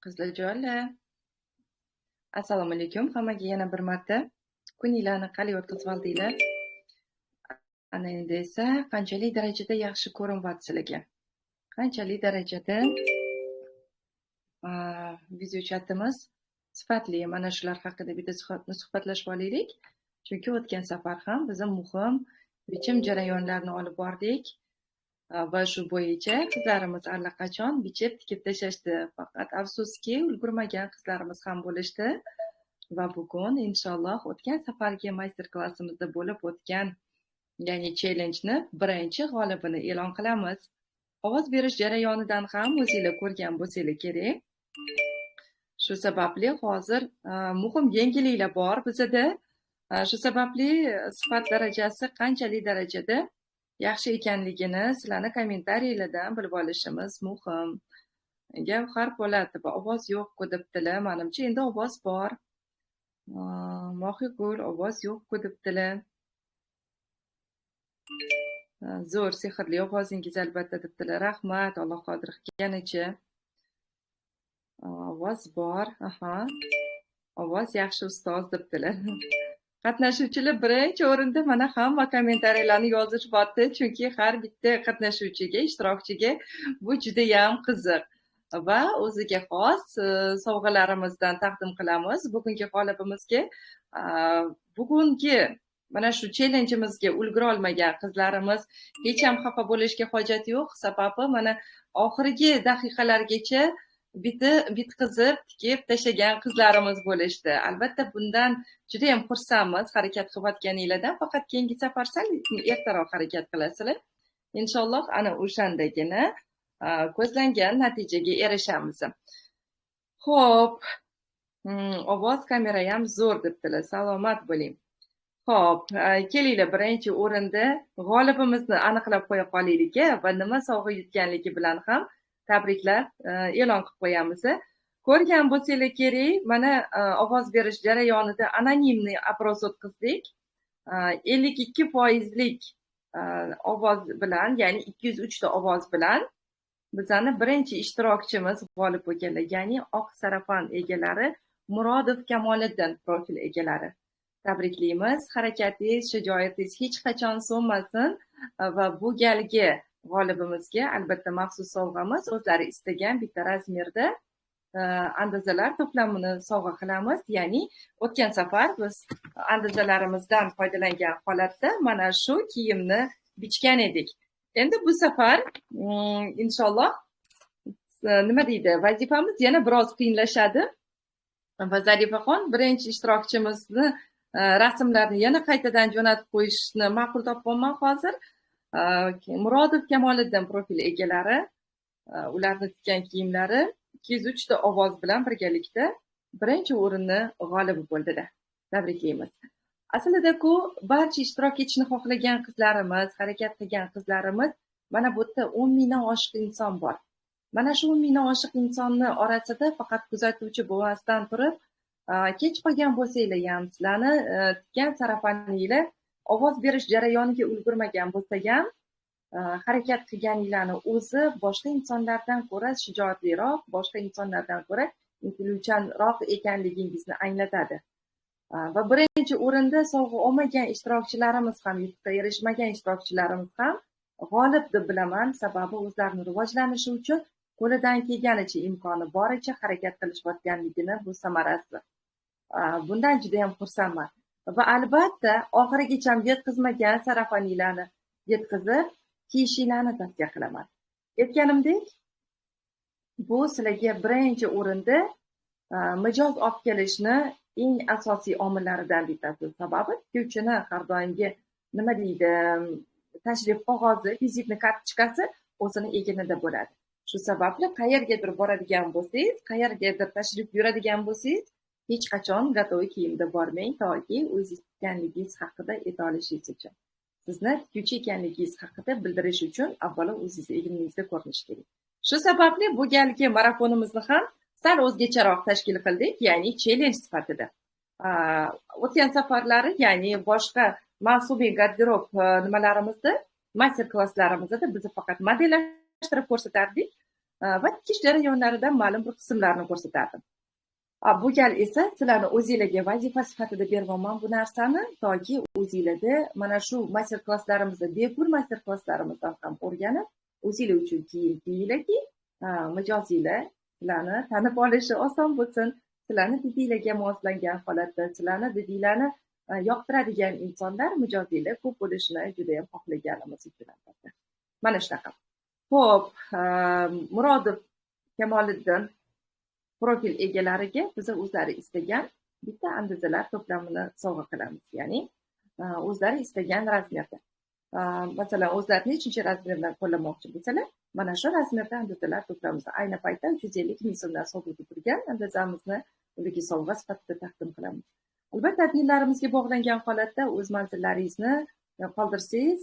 Qizlarjonlar, assalomu alaykum. Hammaga yana bir marta kuninglarni qalay o'tkazib oldinglar? Ana endi esa qanchalik darajada yaxshi ko'rinyapti sizlarga? Qanchalik darajada video chatimiz sifatli? Mana shular haqida bitta suhbatlashib olaylik. Chunki o'tgan safar ham biz muhim bichim jarayonlarni olib bordik. Va shu bo'yicha qizlarimiz allaqachon bichib tikib tashlashdi. Faqat afsuski ulgurmagan qizlarimiz ham bo'lishdi. Va bugun inshaalloh o'tgan safargi master klassimizda bo'lib o'tgan ya'ni challenjni birinchi g'olibini e'lon qilamiz. Ovoz berish jarayonidan ham o'zinglar ko'rgan bo'lsanglar kerak. Shu sababli hozir muhim yangiliklar bor bizda. Shu sababli sifat darajasi qanchalik darajada yaxshi ekanligini sizlarni kommentariylardan bilib olishimiz muhim. Gavhar Po'latova deb ovoz yo'q-ku debdilar. Menimcha endi ovoz bor. Mohigul ovoz yo'q-ku debdilar. Zo'r sehrli ovozingiz albatta debdilar. Rahmat, Alloh qodir qilganicha. Ovoz bor. Ovoz yaxshi ustoz debdilar. Qatnashuvchilar birinchi o'rinda mana hamma kommentariyalarni yozishyapti, chunki har bitta qatnashuvchiga, ishtirokchiga bu juda ham qiziq va o'ziga xos sovg'alarimizdan taqdim qilamiz. Bugungi g'olibimizga bugungi mana shu challenjimizga ulgura olmagan qizlarimiz hech ham xafa bo'lishga hojat yo'q. Sababi mana oxirgi daqiqalargacha bitqizib tikib tashlagan qizlarimiz bo'lishdi. Albatta bundan juda ham xursandmiz harakat qilayotganinglardan. Faqat keyingi safar sal ertaroq harakat qilasizlar. Inshaalloh ana o'shandagina ko'zlangan natijaga erishamiz. Xo'p, ovoz kamera ham zo'r debdilar. Salomat bo'ling. Xo'p, kelinglar birinchi o'rinda g'olibimizni aniqlab qo'ya qolaylik va nima sovg'a yutganligi bilan ham tabriklar e'lon qilib qo'yamiz. Ko'rgan bo'lsanglar kerak, mana ovoz berish jarayonida anonimniy oпрос o'tkazdik. 52%lik ovoz bilan, ya'ni 203 ta ovoz bilan bizani birinchi ishtirokchimiz g'olib bo'lganlar, ya'ni oq sarafan egalari Murodov Kamoliddin profil egalari. Tabriklaymiz. Harakatingiz, shijoatingiz hech qachon so'nmasin va bu galgi g'olibimizga albatta maxsus sovg'amiz, o'zlari istagan bitta razmerda andozalar to'plamini sovg'a qilamiz. Ya'ni o'tgan safar biz andozalarimizdan foydalangan holatda mana shu kiyimni bichgan edik. Endi bu safar inshaalloh nima deydi, vazifamiz yana biroz qiyinlashadi. Va Zarifaxon birinchi ishtirokchimizni rasmlarni yana qaytadan jo'natib qo'yishni ma'qul topganman hozir. Murodov Kamoliddin profil egalari, ularni tikkan kiyimlari 203 ta ovoz bilan birgalikda birinchi o'rinni g'olibi bo'ldilar. Tabriklaymiz. Aslida-ku barcha ishtirok etishni xohlagan qizlarimiz, harakat qilgan qizlarimiz, mana bu yerda 10 mingdan oshiq inson bor. Mana shu 10 mingdan oshiq insonni orasida faqat kuzatuvchi bo'lmasdan turib, kech qolgan bo'lsanglar ham sizlarni tikkan sarafaninglar ovoz berish jarayoniga ulgurmagan bo'lsa ham, harakat qilganinglarni o'zi boshqa insonlardan ko'ra shijoatliroq, boshqa insonlardan ko'ra intiluvchanroq ekanligingizni anglatadi. Va birinchi o'rinda sovg'a olmagan ishtirokchilarimiz ham, yutuqqa erishmagan ishtirokchilarimiz ham g'olib deb bilaman, sababi o'zlarini rivojlanishi uchun qo'lidan kelganicha imkoni boricha harakat qilishayotganligini bu samarasi. Bundan juda ham xursandman. Va albatta oxirigacha yetkazmagan sarafaninglarni yetkazib kiyishinglarni tavsiya qilaman. Aytganimdek, bu sizlarga birinchi o'rinda mijoz olib kelishni eng asosiy omillaridan bittasi. Sababi tikuvchini har doimgi nima deydi, tashrif qog'ozi, vizitni kartochkasi o'zini eginida bo'ladi. Shu sababli qayergadir boradigan bo'lsangiz, qayergadir tashrif buyuradigan bo'lsangiz, hech qachon gatovoy kiyimda bormang, toki o'zingiz tikkanligingiz haqida ayta olishingiz uchun. Sizni tikuvchi ekanligingiz haqida bildirish uchun avvalo o'zingiz egningizda ko'rinish kerak. Shu sababli bu galgi marafonimizni ham sal o'zgacharoq tashkil qildik, ya'ni challenge sifatida. O'tgan safarlari, ya'ni boshqa mavsumiy garderob nimalarimizda, master klasslarimizda biz faqat modellashtirib ko'rsatardik. va tikish jarayonlaridan ma'lum bir qismlarni ko'rsatardim. Bu gal esa sizlarni o'zinglarga vazifa sifatida beryapman bu narsani, toki o'zinglarda mana shu master-klasslarimizda, bepul master-klasslarimizdan ham o'rganib, o'zinglar uchun kiyim kiyinglarki, mijozinglar sizlarni tanib olishi oson bo'lsin, sizlarni didinglarga moslangan holatda, sizlarni didinglarni yoqtiradigan insonlar, mijozinglar ko'p bo'lishini juda ham xohlaganimiz uchun albatta. Mana shunaqa. Xo'p, Murodov Kamoliddin profil egalariga biz o'zlari istagan bitta andizalar to'plamini sovg'a qilamiz. Ya'ni o'zlari istagan razmerda. Masalan, o'zlari nechinchi razmerdan qo'llamoqchi bo'lsalar, mana shu razmerda andizalar to'plamimiz. Ayni paytda 350 ming so'mdan sotuvda turgan andizamizni ularga sovg'a sifatida taqdim qilamiz. Albatta, adminlarimizga bog'langan holatda o'z manzillaringizni qoldirsangiz,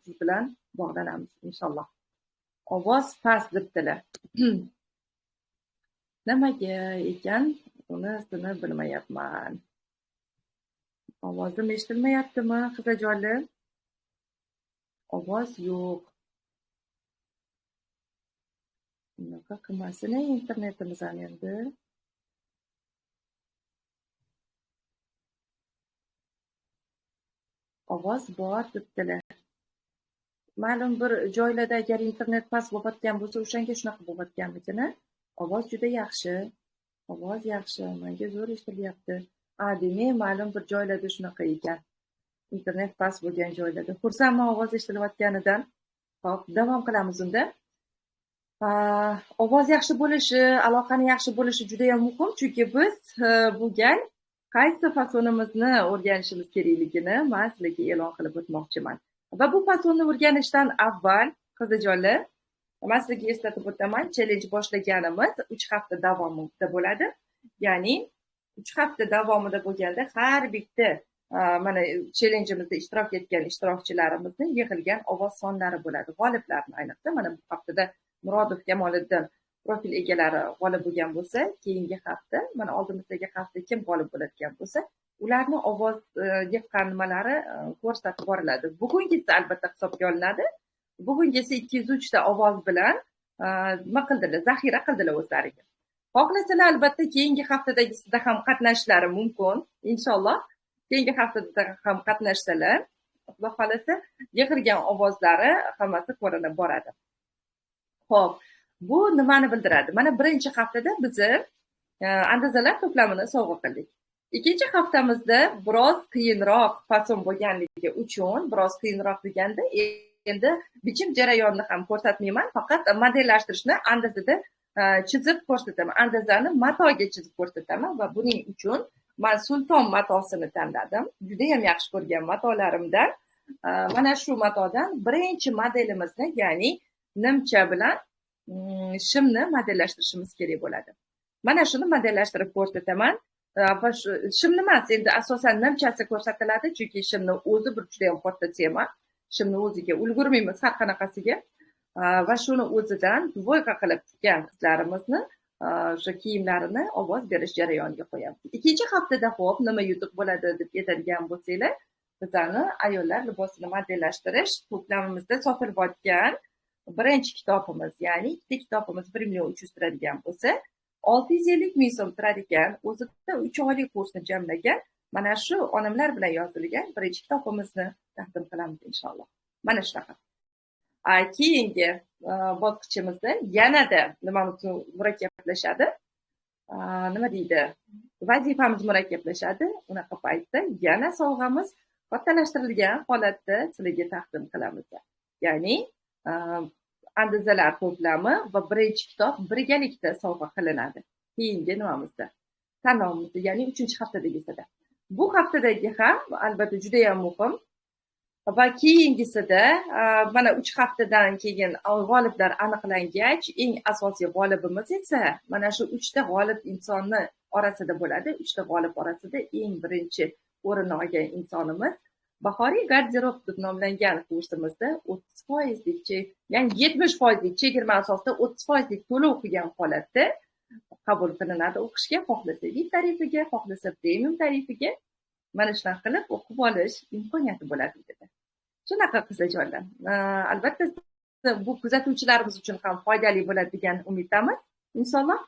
siz bilan bog'lanamiz inshaalloh. Ovoz past debdilar. Nimaga ekan, unisini bilmayapman. Ovozim eshitilmayaptimi, qizajonlar? Ovoz yo'q. Bunaqa qilmasin internetimiz ham endi. Ovoz bor debdilar. Ma'lum bir joylarda agar internet past bo'layotgan bo'lsa, o'shanga shunaqa bo'layotganligini. Ovoz juda yaxshi. Ovoz yaxshi. Menga zo'r eshitilyapti. Demak, ma'lum bir joylarda shunaqa ekan. Internet past bo'lgan joylarda. Xursandman ovoz eshitilayotganidan. Xo'p, davom qilamiz unda. Ovoz yaxshi bo'lishi, aloqani yaxshi bo'lishi juda ham muhim, chunki biz bu gal qaysi fasonimizni o'rganishimiz kerakligini men sizlarga e'lon qilib o'tmoqchiman. Va bu fasonni o'rganishdan avval, qizajonlar, men sizlarga eslatib o'taman, challenge boshlaganimiz 3 hafta davomida bo'ladi. Ya'ni 3 hafta davomida bo'lganda har bitta mana challengeimizda ishtirok etgan ishtirokchilarimizni yig'ilgan ovoz sonlari bo'ladi. G'oliblarni ayniqsa mana bu haftada Murodov Kamoliddin profil egalari g'olib bo'lgan bo'lsa, keyingi hafta, mana oldimizdagi hafta kim g'olib bo'ladigan bo'lsa, ularni ovoz yiqqan nimalari ko'rsatib boriladi. Bugungisi albatta hisobga olinadi. Bugungisi 203 ta ovoz bilan nima qildilar, zaxira qildilar o'zlariga. Xohlasalar albatta keyingi haftadagisida ham qatnashishlari mumkin, inshaalloh. Keyingi haftada ham qatnashsalar, Xudo xolasa, yig'ilgan ovozlari hammasi ko'rinib boradi. Xo'p, bu nimani bildiradi? Mana birinchi haftada biz andizalar to'plamini sovg'a qildik. Ikkinchi haftamizda biroz qiyinroq fason bo'lganligi uchun, biroz qiyinroq deganda, endi bichim jarayonni ham ko'rsatmayman, faqat modellashtirishni andizada chizib ko'rsataman. Andizani matoga chizib ko'rsataman va buning uchun men sulton matosini tanladim. Juda ham yaxshi ko'rgan matolarimdan. Mana shu matodan birinchi modelimizni, ya'ni nimcha bilan shimni modellashtirishimiz kerak bo'ladi. Mana shuni modellashtirib ko'rsataman. Va shimni emas, endi asosan nimchasi ko'rsatiladi, chunki shimni o'zi bir juda ham katta tema. Shimni o'ziga ulgurmaymiz har qanaqasiga. Va shuni o'zidan dvoyka qilib tikkan qizlarimizni o'sha kiyimlarini ovoz berish jarayoniga qo'yamiz. Ikkinchi haftada xo'p, nima yutuq bo'ladi deb aytadigan bo'lsanglar, bizlarni ayollar libosini modellashtirish to'plamimizda sotilayotgan birinchi kitobimiz, ya'ni ikkita kitobimiz 1 million 300 turadigan bo'lsa, 650 ming so'm turadigan, o'zida 3 oylik kursni jamlagan, mana shu onamlar bilan yozilgan birinchi kitobimizni taqdim qilamiz inshaalloh. Mana shunaqa. Keyingi bosqichimizda yanada nimamiz murakkablashadi. Nima deydi? Vazifamiz murakkablashadi. Unaqa paytda yana sovg'amiz kattalashtirilgan holatda sizlarga taqdim qilamiz. Ya'ni andizalar to'plami va birinchi kitob birgalikda sovg'a qilinadi. Keyingi nimamizda? Tanlovimizda, ya'ni 3-haftadagisida. Bu haftadagi ham albatta juda ham muhim. Va keyingisida mana 3 haftadan keyin g'oliblar aniqlangach, eng asosiy g'olibimiz esa mana shu 3 ta g'olib insonni orasida bo'ladi. 3 ta g'olib orasida eng birinchi o'rinni olgan insonimiz bahoriy garderob deb nomlangan kursimizda 30%lik, ya'ni 70% chegirma asosida 30% to'lov qilgan holatda qabul qilinadi o'qishga, xohlasa VIP tarifiga, xohlasa premium tarifiga. Mana shunaqa qilib o'qib olish imkoniyati bo'ladi dedi. Shunaqa qizajonlar. Albatta bu kuzatuvchilarimiz uchun ham foydali bo'ladi degan umiddamiz inshaalloh.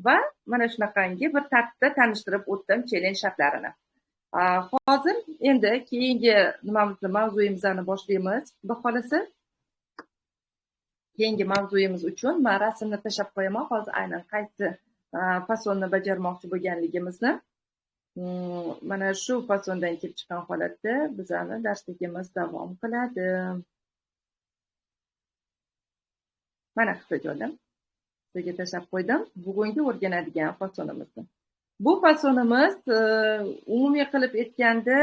Va mana shunaqangi bir tartibda tanishtirib o'tdim challenge shartlarini. Hozir endi keyingi mavzuyimizni boshlaymiz. Xudo xolasa keyingi mavzuyimiz uchun men rasmni tashlab qo'yaman. Hozir aynan qaysi fasonni bajarmoqchi bo'lganligimizni. Mana shu fasondan kelib chiqqan holatda bizning darsligimiz davom qiladi. Mana qisqacha sizga tashlab qo'ydim. Bugungi o'rganadigan fasonimizni. Bu fasonimiz umumiy qilib aytganda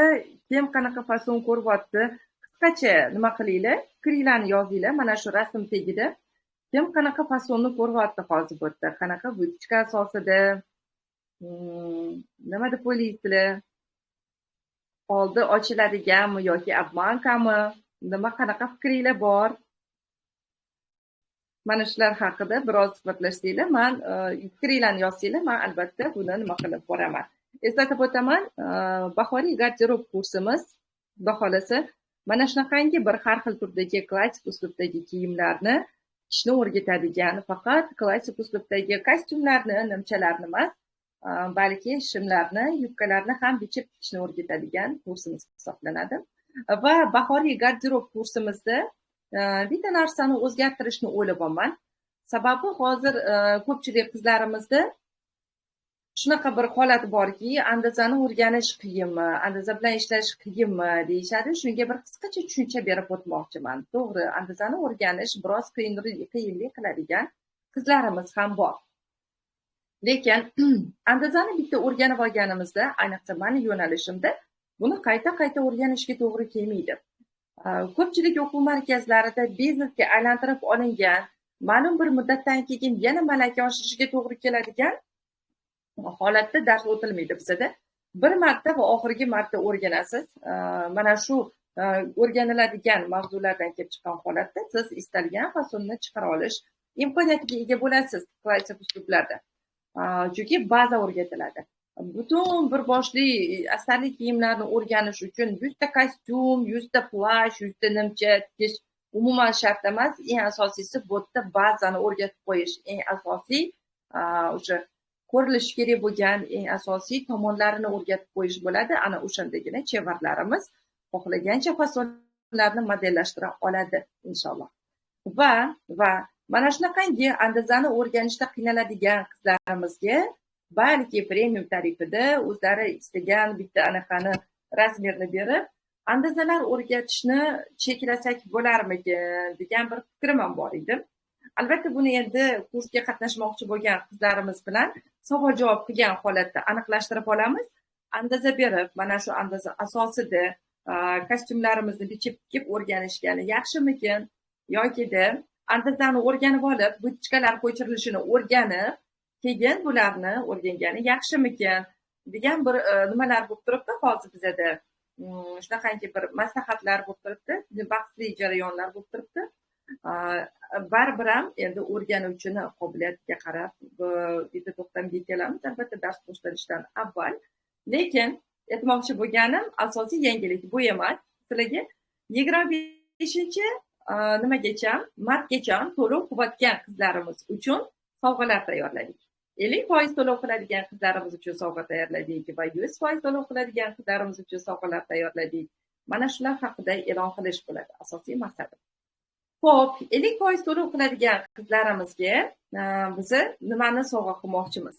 kim qanaqa fason ko'ryapti, qisqacha nima qilinglar, fikringlarni yozinglar. Mana shu rasm tagida kim qanaqa fasonni ko'ryapti hozir bu yerda, qanaqa buchka asosida, nima deb o'ylaysizlar? Oldi ochiladiganmi yoki obmankami? Nima qanaqa fikringlar bor? Mana shular haqida biroz suhbatlashsanglar, men fikringlarni yozsanglar, men albatta buni nima qilib boraman. Eslatib o'taman, bahoriy garderob kursimiz, xudo xolasa, mana shunaqangi bir har xil turdagi klassik uslubdagi kiyimlarni kishni o'rgatadigan, faqat klassik uslubdagi kostyumlarni, nimchalarni emas, balki shimlarni, yubkalarni ham bichib kishni o'rgatadigan kursimiz hisoblanadi. Va bahoriy garderob kursimizda bitta narsani o'zgartirishni o'ylayapman. Sababi hozir ko'pchilik qizlarimizda shunaqa bir holat borki, andazani o'rganish qiyinmi, andaza bilan ishlash qiyinmi deyishadi. Shunga bir qisqacha tushuncha berib o'tmoqchiman. To'g'ri, andazani o'rganish biroz qiyinlik qiladigan qizlarimiz ham bor. Lekin andazani bitta o'rganib olganimizda, ayniqsa meni yo'nalishimda, buni qayta-qayta o'rganishga to'g'ri kelmaydi. Ko'pchilik o'quv markazlarida biznesga aylantirib olingan, ma'lum bir muddatdan keyin yana malaka oshishiga to'g'ri keladigan holatda dars o'tilmaydi bizada. Bir marta va oxirgi marta o'rganasiz. Mana shu o'rganiladigan mavzulardan kelib chiqqan holatda siz istalgan fasonni chiqara olish imkoniyatiga ega bo'lasiz klassik uslublarda. Chunki baza o'rgatiladi. Butun bir boshli asarli kiyimlarni o'rganish uchun 100 ta kostyum, 100 ta plash, 100 ta nimcha tikish umuman shart emas. Eng asosiysi bu yerda bazani o'rgatib qo'yish. Eng asosiy o'sha ko'rilishi kerak bo'lgan eng asosiy tomonlarini o'rgatib qo'yish bo'ladi. Ana o'shandagina chevarlarimiz xohlagancha fasonlarni modellashtira oladi inshaalloh. Va mana shunaqangi andazani o'rganishda qiynaladigan qizlarimizga balki premium tarifida o'zlari istagan bitta anaqani razmerni berib, andazalar o'rgatishni cheklasak bo'larmikin degan bir fikrim ham bor edi. Albatta buni endi kursga qatnashmoqchi bo'lgan qizlarimiz bilan savol-javob qilgan holatda aniqlashtirib olamiz. Andaza berib, mana shu andaza asosida kostyumlarimizni bichib o'rganishgani yaxshimikin yoki-da andazani o'rganib olib, buchkalar ko'chirilishini o'rganib, keyin bularni o'rgangani yaxshimikin degan bir nimalar bo'lib turibdi hozir bizada. Shunaqangi bir maslahatlar bo'lib turibdi, bahsli jarayonlar bo'lib turibdi. Baribir ham endi o'rganuvchini qobiliyatiga qarab bitta to'xtamga kelamiz, albatta dars boshlanishidan avval. Lekin aytmoqchi bo'lganim asosiy yangilik bu emas. Sizlarga 25 nimagacha, martgacha to'lov qilayotgan qizlarimiz uchun sovg'alar tayyorladik. 50% to'lov qiladigan qizlarimiz uchun sovg'a tayyorladik va 100% to'lov qiladigan qizlarimiz uchun sovg'alar tayyorladik. Mana shular haqida e'lon qilish bo'ladi asosiy maqsadim. Xo'p, 50% to'lov qiladigan qizlarimizga biz nimani sovg'a qilmoqchimiz?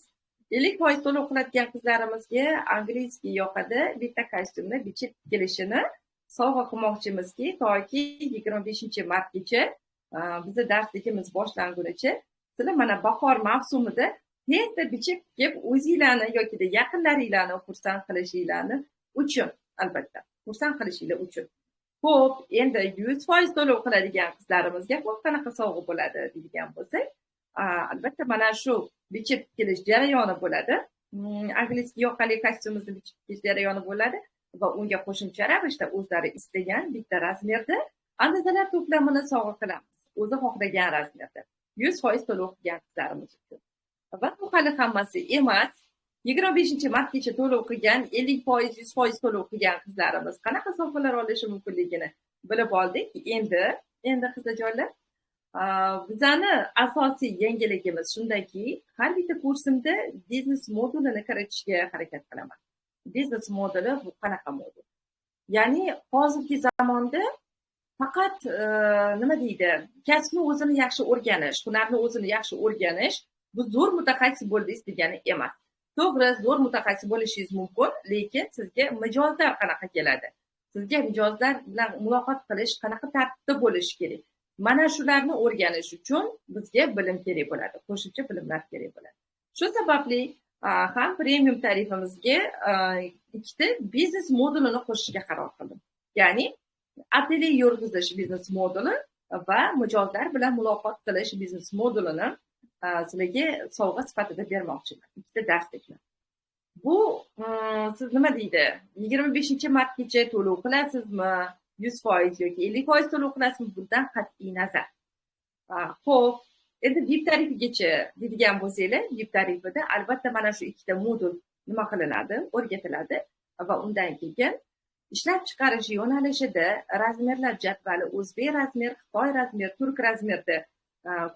50% to'lov qiladigan qizlarimizga angliyskiy yoqada bitta kostyumni bichib kelishini sovg'a qilmoqchimizki, toki 25-martgacha bizning darsligimiz boshlangunicha sizlar mana bahor mavsumida tezda bichib kelib o'zinglarni yoki yaqinlaringlarni xursand qilishinglarni uchun, albatta, xursand qilishinglar uchun. Xo'p, endi 100% to'lov qiladigan qizlarimizga qanaqa sovg'a bo'ladi deydigan bo'lsak, albatta mana shu bichib kelish jarayoni bo'ladi. Angliyskiy yoqali kostyumimizni bichib kelish jarayoni bo'ladi va unga qo'shimcha ravishda o'zlari istagan bitta razmerda andazalar to'plamini sovg'a qilamiz. O'zi xohlagan razmerda. 100% to'lov qilgan qizlarimiz uchun. Va bu hali hammasi emas. 25-martgacha to'lov qilgan, 50%, 100% to'lov qilgan qizlarimiz qanaqa sovg'alar olishi mumkinligini bilib oldik. Endi qizlarjonlar, Bizani asosiy yangiligimiz shundaki, har bitta kursimda biznes modulini kiritishga harakat qilaman. Biznes moduli bu qanaqa modul? Ya'ni hozirgi zamonda faqat nima deydi, kasbni o'zini yaxshi o'rganish, hunarni o'zini yaxshi o'rganish bu zo'r mutaxassis bo'ldingiz degani emas. To'g'ri, zo'r mutaxassis bo'lishingiz mumkin, lekin sizga mijozlar qanaqa keladi? Sizga mijozlar bilan muloqot qilish qanaqa tartibda bo'lishi kerak? Mana shularni o'rganish uchun bizga bilim kerak bo'ladi, qo'shimcha bilimlar kerak bo'ladi. Shu sababli ham premium tarifimizga ikkita biznes modulini qo'shishga qaror qildim. Ya'ni atelye yurgizish biznes moduli va mijozlar bilan muloqot qilish biznes modulini sizlarga sovg'a sifatida bermoqchiman. Ikkita darslikni. Bu siz nima deydi? 25-martgacha to'lov qilasizmi? 100% yoki 50% to'lov qilasizmi? Bundan qat'iy nazar. Xo'p, endi VIP tarifigacha deydigan bo'lsanglar, VIP tarifida albatta mana shu ikkita modul nima qilinadi, o'rgatiladi va undan keyin ishlab chiqarish yo'nalishida razmerlar jadvali o'zbek razmer, xitoy razmer, turk razmerda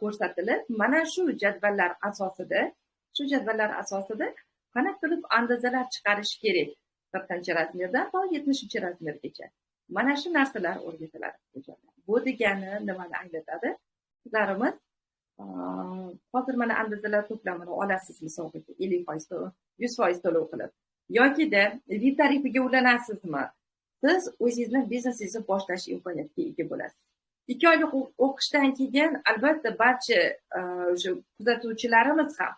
ko'rsatilib, mana shu jadvallar asosida qanaqa qilib andozalar chiqarish kerak 40-razmerdan to 70-razmergacha. Mana shu narsalar o'rgatiladi. Bu degani nimani anglatadi? Sizlarimiz hozir mana andozalar to'plamini olasiz misolga 50%, 100% to'lov qilib. Yokida VIP tarifiga ulanasizmi? Siz o'zingizni biznesingizni boshlash imkoniyatiga ega bo'lasiz. 2 oylik o'qishdan keyin albatta barcha o'sha kuzatuvchilarimiz ham,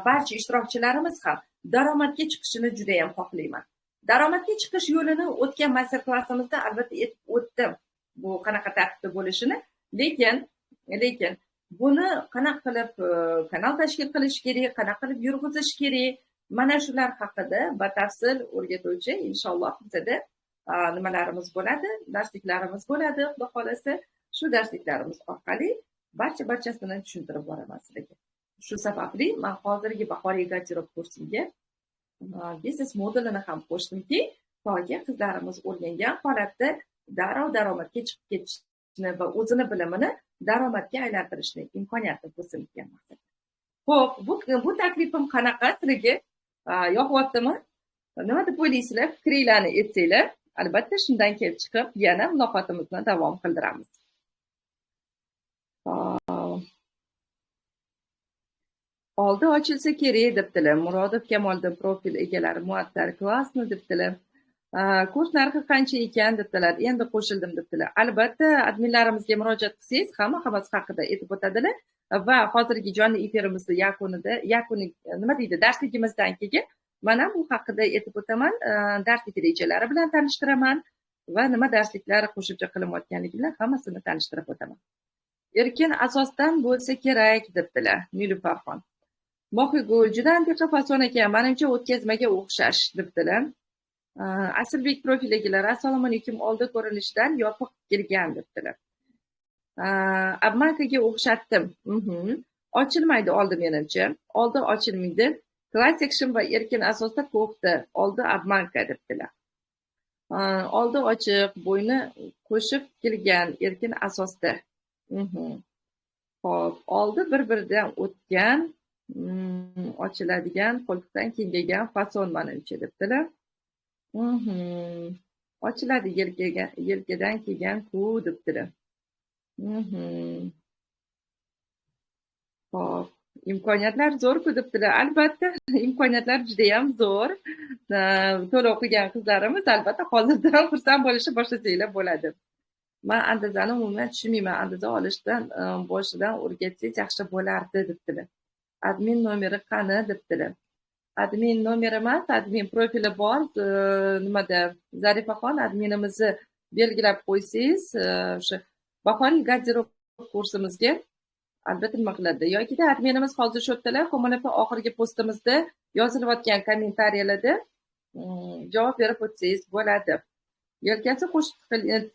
barcha ishtirokchilarimiz ham daromadga chiqishini juda ham xohlayman. Daromadga chiqish yo'lini o'tgan master-klassimizda albatta aytib o'tdim. Bu qanaqa tartibda bo'lishini, lekin buni qanaqa qilib kanal tashkil qilish kerak, qanaqa qilib yurg'izish kerak, mana shular haqida batafsil o'rgatuvchi inshaalloh bizada nimalarimiz bo'ladi, darsliklarimiz bo'ladi, xudo xolasa. Shu darsliklarimiz orqali barchasini tushuntirib boraman sizlarga. Shu sababli men hozirgi bahoriy garderob kursimga biznes modulini ham qo'shdimki, toki qizlarimiz o'rgangan holatda darrov daromadga chiqib ketishni va o'zini bilimini daromadga aylantirishni imkoniyati bo'lsin degan maqsad. Xo'p, bu taklifim qanaqa sizlarga yoqyaptimi? Nima deb o'ylaysizlar? Fikringlarni aytsanglar, albatta shundan kelib chiqib yana muloqotimizni davom qildiramiz. Oldi ochilsa kerak debdilar. Murodov Kamoliddin profil egalari muattar klassni debdilar. Kurs narxi qancha ekan debdilar. Endi qo'shildim debdilar. Albatta adminlarimizga murojaat qilsangiz hammasi haqida aytib o'tadilar va hozirgi jonli efirimizni yakuniy nima deydi, darsligimizdan keyin mana bu haqida aytib o'taman. Darslik rejalari bilan tanishtiraman va nima darsliklar qo'shimcha qilinayotganligi bilan hammasini tanishtirib o'taman. Erkin asosdan bo'lsa kerak debdilar. Nilufarxon. Mohigul juda antiqa fason ekan, menimcha o'tkazmaga o'xshash debdilar. Asilbek profil egalari assalomu alaykum, oldi ko'rinishidan yopiq kelgan debdilar. Abmankaga o'xshatdim. Ochilmaydi oldi menimcha. Oldi ochilmaydi. Class action va erkin asosda ko'pdi. Oldi abmanka debdilar. Oldi ochiq, bo'yni qo'shib kelgan erkin asosda. Xo'p, oldi bir-biridan o'tgan, ochiladigan, qo'ltiqdan kengaygan fason menimcha debdilar. Ochiladi yelkadan kelgan-ku debdilar. Xo'p, imkoniyatlar zo'r-ku debdilar. Albatta, imkoniyatlar juda ham zo'r. To'lov qilgan qizlarimiz albatta hozirdan xursand bo'lishni boshlashinglar bo'ladi. Men andazani umuman tushunmayman. Andaza olishdan boshidan o'rgatsangiz yaxshi bo'lardi debdilar. Admin nomeri qani debdilar. Admin nomeri emas, admin profili bor. Nimada Zarifaxon adminimizni belgilab qo'ysangiz, o'sha bahoriy garderob kursimizga albatta nima qiladi. Yokida adminimiz hozir shu yerdalar, HMNP oxirgi postimizda yozilayotgan kommentariyalarda javob berib o'tsangiz bo'ladi. Yelkasi qo'shib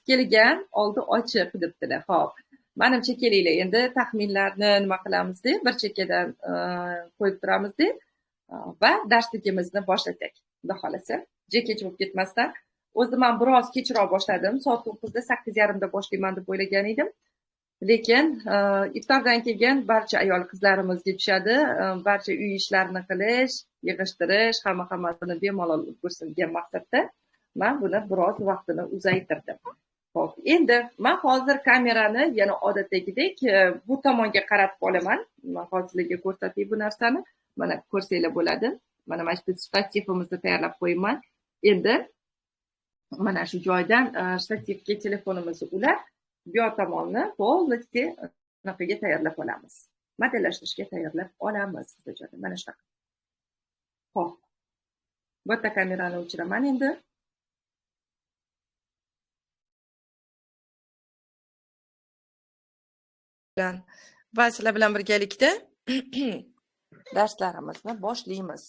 kelgan, oldi ochiq debdilar. Xo'p, menimcha kelinglar, endi taxminlarni nima qilamiz-da, bir chekkadan qo'yib turamiz-da va darsligimizni boshlasak. Xudo xolasa, kech bo'lib ketmasdan. O'zim ham biroz kechroq boshladim. Soat 9da, 8:30da boshlayman deb o'ylagan edim. Lekin iftordan keyin barcha ayol qizlarimizga tushadi. Barcha uy ishlarini qilish, yig'ishtirish, hammasini bemalol bo'lsin degan maqsadda men buni biroz vaqtini uzaytirdim. Xo'p, endi men hozir kamerani yana odatdagidek bu tomonga qarab olaman. Men hozir sizlarga ko'rsatay bu narsani. Mana ko'rsanglar bo'ladi. Mana shu shtativimizni tayyorlab qo'yman. Endi mana shu joydan shtativga telefonimizni ulab, bu yoq tomonni полностью bunaqaga tayyorlab olamiz. Modellashtirishga tayyorlab olamiz. Mana shunaqa. Xo'p. Bitta kamerani o'chiraman endi. Va sizlar bilan birgalikda darslarimizni boshlaymiz.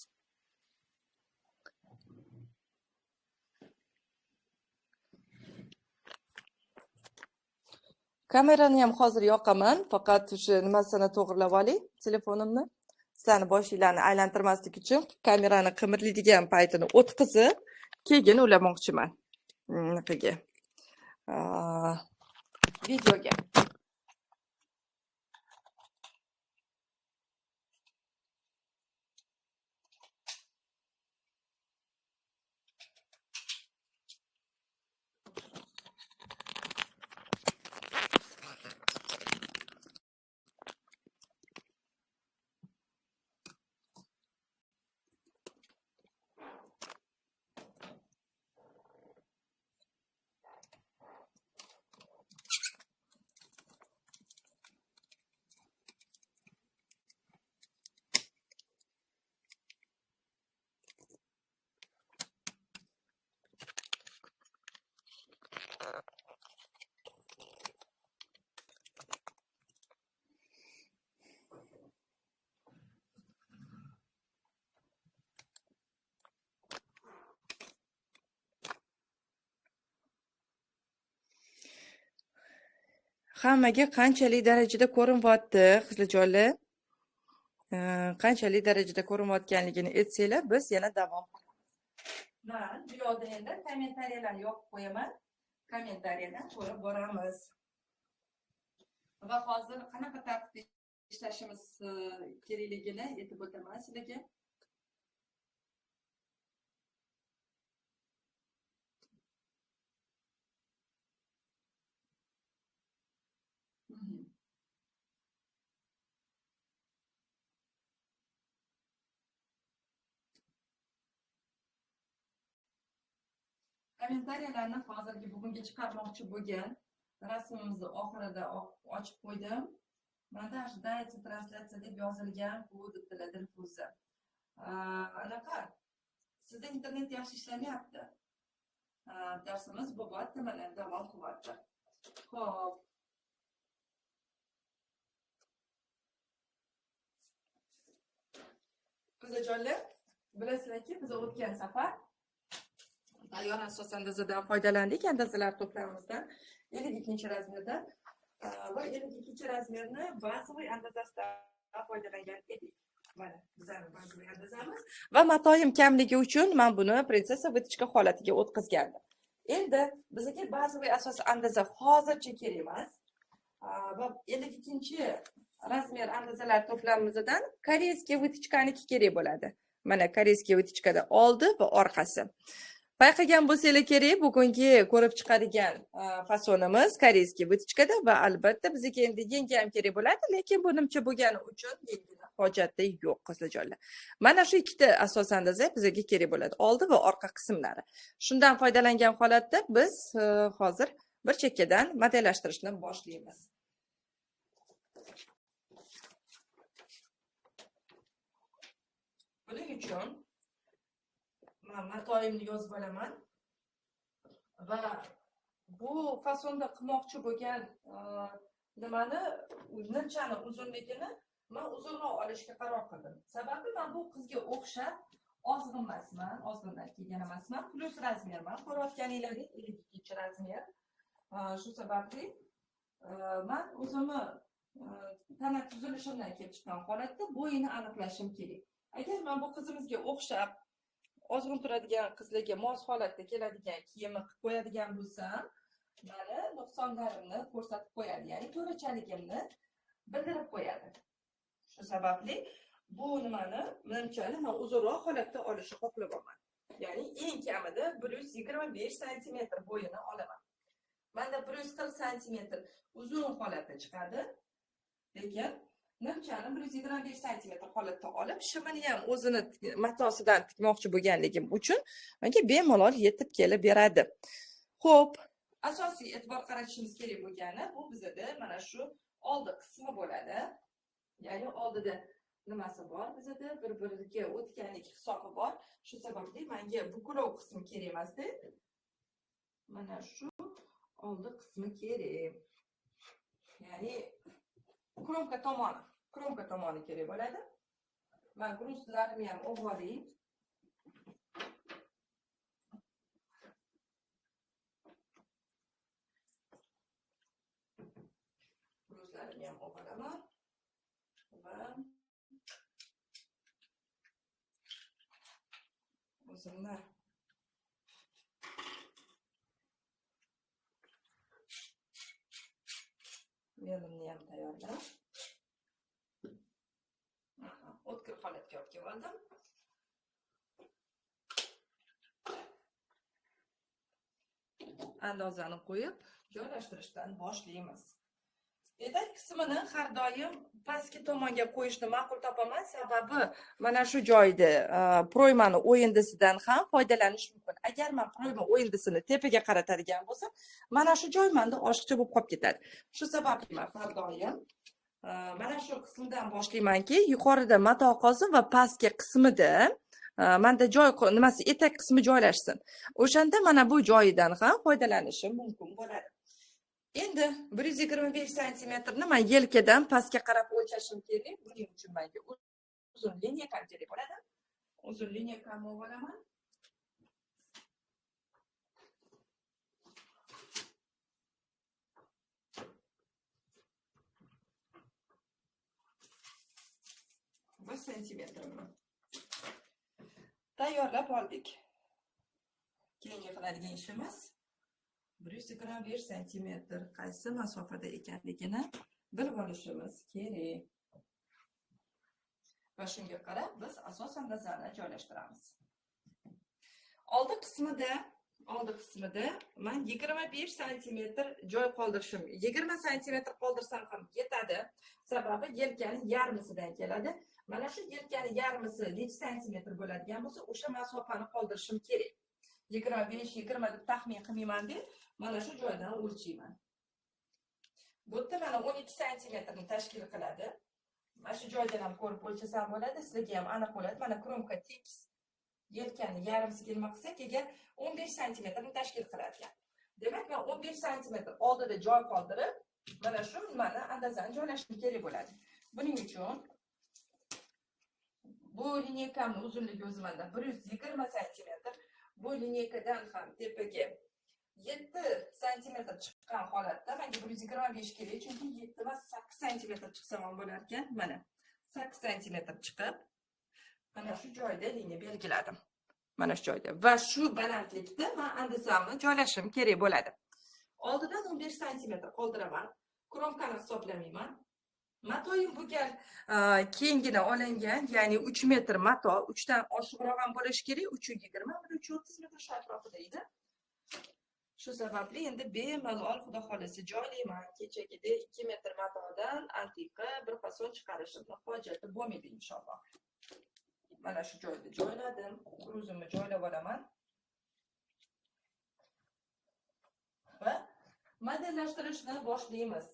Kamerani ham hozir yoqaman, faqat o'sha nimasini to'g'rilab olay, telefonimni. Sizlarni boshinglarni aylantirmaslik uchun kamerani qimirlaydigan paytini o'tkazib, keyin ulamoqchiman. Bunaqaga. Videoga. Hammaga qanchalik darajada ko'rinyapti, qizlarjonlar? Qanchalik darajada ko'rinayotganligini aytsanglar, biz yana davom qilamiz. Men bu yoqda endi kommentariyalarni yopib qo'yaman. Kommentariyadan ko'rib boramiz. Va hozir qanaqa tartibda ishlashimiz kerakligini aytib o'taman sizlarga. Kommentariyalarni hozirgi bugunga chiqarmoqchi bo'lgan rasmimizni oxirida ochib qo'ydim. Mana ожидается translyatsiya deb yozilgan bu debdilar Dilfuza. Anaqa sizda internet yaxshi ishlamayapti. Darsimiz bo'lyapti, mana davom qilyapti. Xo'p. Qizlarjonlar, bilasizlarki, biz o'tgan safar ayol asos andazadan foydalandik, andazalar to'plamimizdan 52 razmerda va 52 razmerni bazaviy andazasidan foydalangan edik. Mana bizning bazaviy andazamiz va matoyim kamligi uchun men buni prinsessa vitichka holatiga o'tkazgandim. Endi bizga bazaviy asos andaza hozircha kerak emas va 52 razmer andazalar to'plamimizdan koreyskiy vitichkaniki kerak bo'ladi. Mana koreyskiy vitichkada oldi va orqasi. Payqagan bo'lsanglar kerak, bugungi ko'rib chiqadigan fasonimiz koreyskiy vitichkada va albatta bizga endi yengi ham kerak bo'ladi, lekin bu nimcha bo'lgani uchun yengini hojati yo'q qizlarjonlar. Mana shu ikkita asos andaza bizga kerak bo'ladi, oldi va orqa qismlari. Shundan foydalangan holatda biz hozir bir chekkadan modellashtirishni boshlaymiz. Buning uchun matoyimni yozib olaman va bu fasonda qilmoqchi bo'lgan nimani nimchani uzunligini men uzunroq olishga qaror qildim. Sababi men bu qizga o'xshab ozg'in emasman, ozg'indan kelgan emasman, plus razmerman. Ko'rayotganinglardek 52 razmer. Shu sababli men o'zimni tana tuzilishimdan kelib chiqqan holatda bo'yini aniqlashim kerak. Agar men bu qizimizga o'xshab ozg'in turadigan qizlarga mos holatda keladigan kiyimni qilib qo'yadigan bo'lsam, mani nuqsonlarimni ko'rsatib qo'yadi, ya'ni to'rachaligimni bildirib qo'yadi. Shu sababli bu nimani menimcha man uzunroq holatda olishni xohlamayman. Ya'ni eng kamida 125 sm bo'yini olaman. Menda 140 sm uzun holatda chiqadi. Lekin nimchani 125 sm holatda olib, shimini ham o'zini matosidan tikmoqchi bo'lganligim uchun menga bemalol yetib kelib beradi. Xo'p, asosiy e'tibor qaratishimiz kerak bo'lgani bu bizda mana shu oldi qismi bo'ladi. Ya'ni oldida nimasi bor? Bizda bir-biriga o'tganlik hisobi bor. Shu sababli menga buklov qismi kerak emasdi. Mana shu oldi qismi kerak. Ya'ni kromka tomoni kerak bo'ladi. Men gruzlarimni ham olib olayim. Gruzlarimni ham olib olaman. Va o'zimni melimni ham tayyorlab o'tkir holatga olib keldim. Andozani qo'yib joylashtirishdan boshlaymiz. Etak qismini har doim pastki tomonga qo'yishni ma'qul topaman, sababi mana shu joyda proymani o'yindisidan ham foydalanish mumkin. Agar men proyma o'yindisini tepaga qaratadigan bo'lsam, mana shu joy menda oshiqcha bo'lib qolib ketadi. Shu sababli men har doim mana shu qismdan boshlaymanki, yuqorida mato qolsin va pastki qismida menda joy nimasi etak qismi joylashsin. O'shanda mana bu joyidan ham foydalanishim mumkin bo'ladi. Endi 125 sm ni men yelkadan pastga qarab o'lchashim kerak. Buning uchun menga uzun liniya kam kerak bo'ladi. Uzun liniya kam olaman. Bir santimetrni tayyorlab oldik. Keyingi qiladigan ishimiz 125 sm qaysi masofada ekanligini bilib olishimiz kerak. Va shunga qarab biz asosan nazarni joylashtiramiz. Oldi qismida men 25 sm joy qoldirishim, 20 sm qoldirsam ham yetadi. Sababi yelkani yarmisidan keladi. Mana shu yelkani yarmisi necha santimetr bo'ladigan bo'lsa, o'sha masofani qoldirishim kerak. 25-20 deb taxmin qilmayman deb, mana shu joydan o'lchayman. Bu yerda mana 12 sm ni tashkil qiladi. Mana shu joydan ham ko'rib o'lchasam bo'ladi, sizlarga ham aniq bo'ladi. Mana kromka tekis yelkani yarmisiga nima qilsak, agar 15 sm ni tashkil qiladi. Demak, men 15 sm oldida joy qoldirib, mana shu nimani andazani joylashtirib kerak bo'ladi. Buning uchun bu lineykamning uzunligi o'zi menda 120 sm. Bu lineykadan ham tepaga 7 sm chiqqan holatda menga 125 kerak, chunki 7 emas 8 sm chiqsa ham bo'lar ekan. Mana 8 sm chiqib, mana shu joyda liniya belgiladim. Mana shu joyda va shu balandlikda men andazamni joylashim kerak bo'ladi. Oldidan 15 sm qoldiraman. Kromkani hisoblamayman. Matoyim bu gal keyingina olingan, ya'ni 3 metr mato, 3 dan oshiqroq ham bo'lishi kerak, 320, 330 metr shu atrofida edi. Shu sababli endi bemalol xudo xolisi joylayman. Kechagidek 2 metr matodan antiqa bir fason chiqarishimni hojati bo'lmaydi inshaalloh. Mana shu joyda joyladim. Gruzimni joylab olaman. Va modellashtirishni boshlaymiz.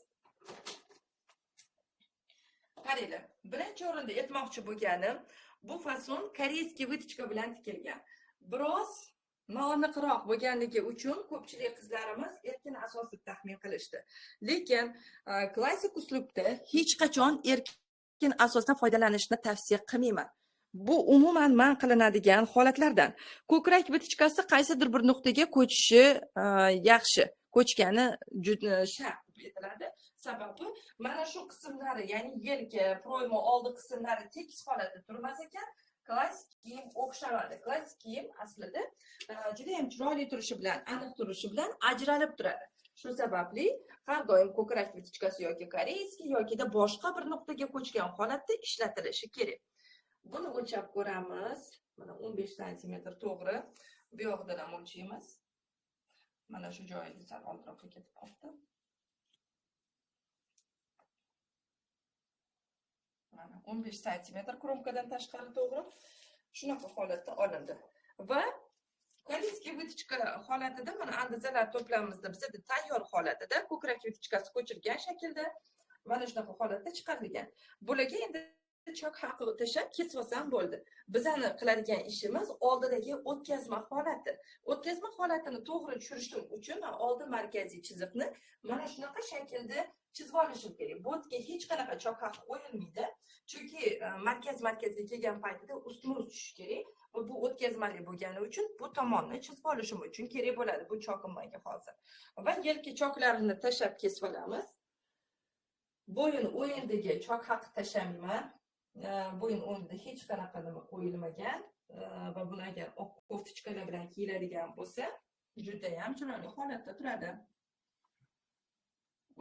Qaranglar, birinchi o'rinda aytmoqchi bo'lganim, bu fason koreyskiy vitichka bilan tikilgan. Biroz noaniqroq bo'lganligi uchun ko'pchilik qizlarimiz erkin asosda taxmin qilishdi. Lekin klassik uslubda hech qachon erkin asosdan foydalanishni tavsiya qilmayman. Bu umuman man qilinadigan holatlardan. Ko'krak vitichkasi qaysidir bir nuqtaga ko'chishi yaxshi. Ko'chgani shart etiladi. Sababi mana shu qismlari, ya'ni yelka, proyma oldi qismlari tekis holatda turmas ekan, klassik kiyim o'xshamadi. Klassik kiyim aslida juda ham chiroyli turishi bilan, aniq turishi bilan ajralib turadi. Shu sababli har doim ko'krak vitichkasi yoki koreyskiy yokida boshqa bir nuqtaga ko'chgan holatda ishlatilishi kerak. Buni o'lchab ko'ramiz. Mana 15 sm to'g'ri. Bu yoqdan ham o'lchaymiz. Mana shu joyida sal oldroqqa ketib qoldi. Mana 15 sm kromkadan tashqari to'g'ri. Shunaqa holatda olindi. Va koreyskiy vitichka holatida mana andizalar to'plamimizda bizda tayyor holatida ko'krak vitichkasi ko'chirgan shaklda mana shunaqa holatda chiqarilgan. Bularga endi chok haqi tashab kesib olsam bo'ldi. Bizani qiladigan ishimiz oldidagi o'tkazma holati. O'tkazma holatini to'g'ri tushirishim uchun men oldi markaziy chiziqni mana shunaqa shaklda chizib olishim kerak. Botga hech qanaqa chok haqi qo'yilmaydi. Chunki markazga kelgan paytida ustma-ust tushishi kerak. Bu o'tkazmali bo'lgani uchun bu tomonni chizib olishim uchun kerak bo'ladi bu chokim menga hozir. Va yelka choklarini tashab kesib olamiz. Bo'yin o'yindagi chok haqi tashamayman. Bo'yin o'yinda hech qanaqa nima qo'yilmagan va buni agar oq koftichkalar bilan kiyiladigan bo'lsa, juda ham chiroyli holatda turadi.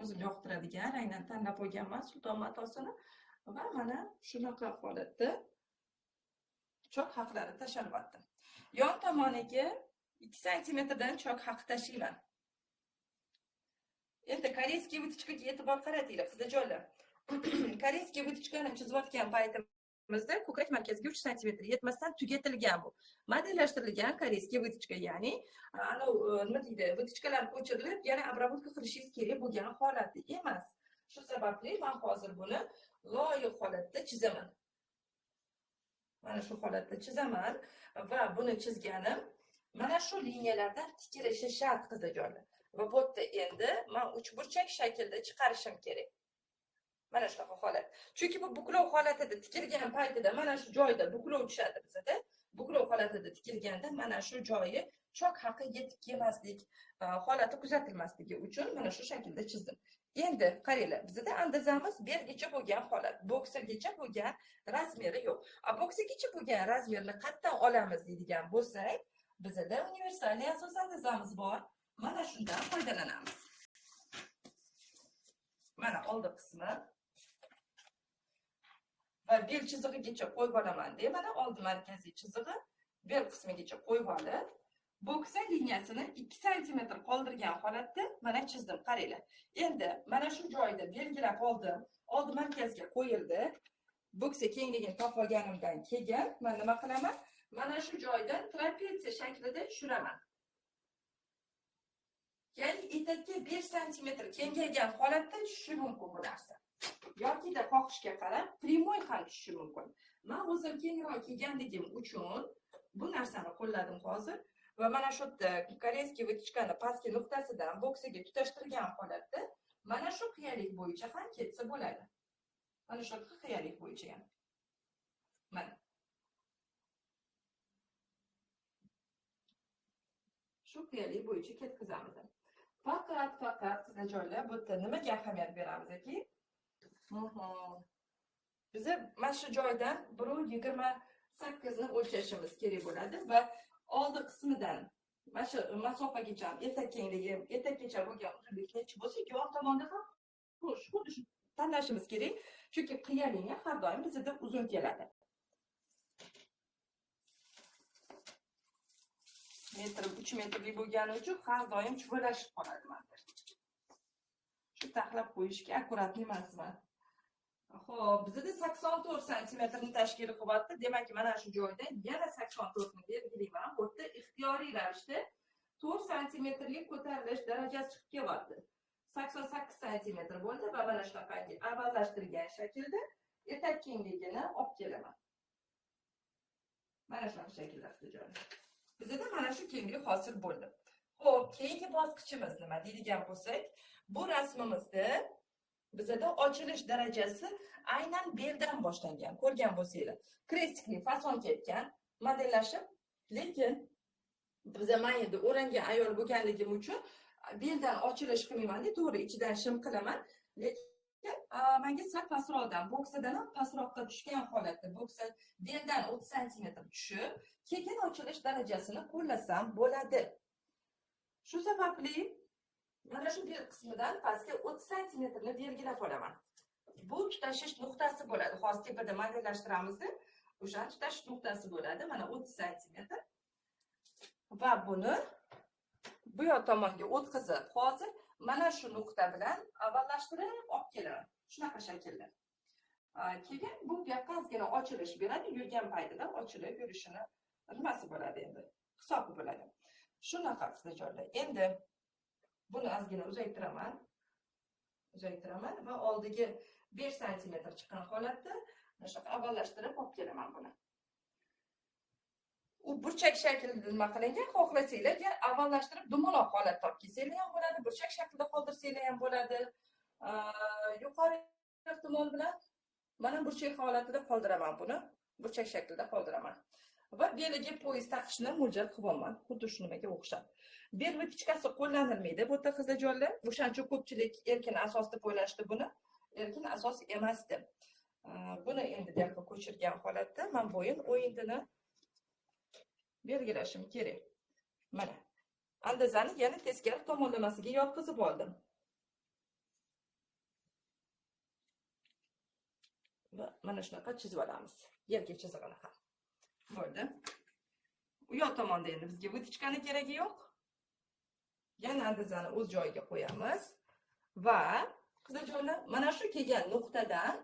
O'zim yoqtiradigan rangdan tanlab olganman sulton matosini va mana shunaqa holatda chok haqlari tashalyapti. Yon tomoniga 2 sm dan chok haqi tashlayman. Endi koreyskiy vitichkaga e'tibor qaratinglar, qizijonlar. Koreyskiy vitichkani chizayotgan paytimizda ko'krak markaziga 3 sm yetmasdan tugatilgan bu. Modellashtirilgan koreyskiy vitichka, ya'ni nima deydi, vitichkalar ko'chirilib, yana обработка qilishingiz kerak bo'lgan holati emas. Shu sababli men hozir buni loyiq holatda chizaman. Mana shu holatda chizaman va buni chizganim mana shu liniyalardan tikilishi shart qizijonlar. Va bu yerda endi men uchburchak shaklda chiqarishim kerak. Mana shunaqa holat. Chunki bu buklov holatida tikilgan paytida mana shu joyda buklov tushadi bizda. Buklov holatida tikilganda mana shu joyi chok haqi yetib kelmaslik holati kuzatilmasligi uchun mana shu shaklda chizdim. Endi qaranglar, bizda andazamiz belgacha bo'lgan holat, boksagacha bo'lgan razmeri yo'q. Boksagacha bo'lgan razmerni qayerdan olamiz deydigan bo'lsak, bizda universal asos andazamiz bor. Mana shundan foydalanamiz. Mana oldi qismi va bel chizig'igacha qo'yib olaman deb, mana oldi markaziy chizig'i bel qismigacha qo'yib olib, boksa liniyasini 2 sm qoldirgan holatda mana chizdim, qaranglar. Endi mana shu joyda belgilab oldim, oldi markazga qo'yildi. Boksa kengligini topib olganimdan keyin men nima qilaman? Mana shu joydan trapetsiya shaklida tushiraman. Ya'ni etakka 5 sm kengaygan holatda tushishi mumkin bu narsa. Yokida xohishga qarab primoy ham tushishi mumkin. Men o'zim kengroq kiyganligim uchun bu narsani qo'lladim hozir va mana shu koreyskiy vitichkani pastki nuqtasidan boksaga tutashtirgan holatda mana shu qiyalik bo'yicha ham ketsa bo'ladi. Mana shu qiyalik bo'yicha ham. Mana shu qiyalik bo'yicha ketkazamiz. Faqat qizijonlar, bu yerda nimaga ahamiyat beramizki, biza mana shu joydan 1.28 ni o'lchashimiz kerak bo'ladi va oldi qismidan mana shu masofagacha etak kengligi, etakgacha bo'lgan uzunlik necha bo'lsa, yon tomonda ham xuddi shu tanlashimiz kerak. Chunki qiyalinga har doim bizda uzun keladi. Metr 3 metrlik bo'lgani uchun har doim chuvalashib qoladi menda. Shu taxlab qo'yishga akkuratli emasman. Xo'p, bizda 84 sm ni tashkil qilyapti. Demak, mana shu joyda yana 84 ni belgilayman. Bu yerda ixtiyoriy ravishda 4 sm lik ko'tarilish darajasi chiqib kelyapti. 88 sm bo'ldi va mana shunaqangi avvallashtirgan shaklda etak kengligini olib kelaman. Mana shunaqa shaklda joy. Bizda mana shu kenglik hosil bo'ldi. Xo'p, keyingi bosqichimiz nima deydigan bo'lsak, bu rasmimizda bizda ochilish darajasi aynan beldan boshlangan. Ko'rgan bo'lsanglar, krestikli fason ketgan, modellashib, lekin biza men endi o'rangan ayol bo'lganligim uchun beldan ochilish qilmayman-da, to'g'ri ichidan shim qilaman, lekin menga sal pastroqdan, boksadan ham pastroqqa tushgan holatda, boksa beldan 30 sm tushib, keyin ochilish darajasini qo'llasam bo'ladi. Shu sababli mana shu bel qismidan pastga 30 santimetrni belgilab olaman. Bu tutashish nuqtasi bo'ladi. Hozir tepada modellashtiramiz. O'sha tutash nuqtasi bo'ladi. Mana 30 santimetr. Va buni bu yoq tomonga o'tkazib, hozir mana shu nuqta bilan avvallashtirib olib kelaman. Shunaqa shaklda. Keyin bu yoqqa ozgina ochilish beradi. Yurgan paytida ochilib yurishini nimasi bo'ladi endi? Hisobi bo'ladi. Shunaqa qizchalar. Endi buni ozgina uzaytiraman. Va oldiga 5 santimetr chiqqan holatda shunaqa avvallashtirib olib kelaman buni. U burchak shaklida nima qilingan, xohlasanglar avvallashtirib dumaloq holatda olib kelsanglar ham bo'ladi, burchak shaklida qoldirsanglar ham bo'ladi. Yuqori ehtimol bilan mana burchak holatida qoldiraman buni. Burchak shaklida qoldiraman. Va beliga poyez taqishni mo'ljal qilganman. Xuddi shu nimaga o'xshab. Bel vitichkasi qo'llanilmaydi bu yerda qizlarjonlar. O'shancha ko'pchilik erkin asos deb o'ylashdi buni. Erkin asos emasdi. Buni endi bu yoqqa ko'chirgan holatda men bo'yin o'yindini belgilashim kerak. Mana. Andazani yana teskari tomonlamasiga yotqizib oldim. Va mana shunaqa chizib olamiz. Yerga chizig'ini ham. Bo'ldi. U yoq tomonda endi bizga vitichkani keragi yo'q. Yana andazani o'z joyiga qo'yamiz va qizlarjonlar mana shu kelgan nuqtadan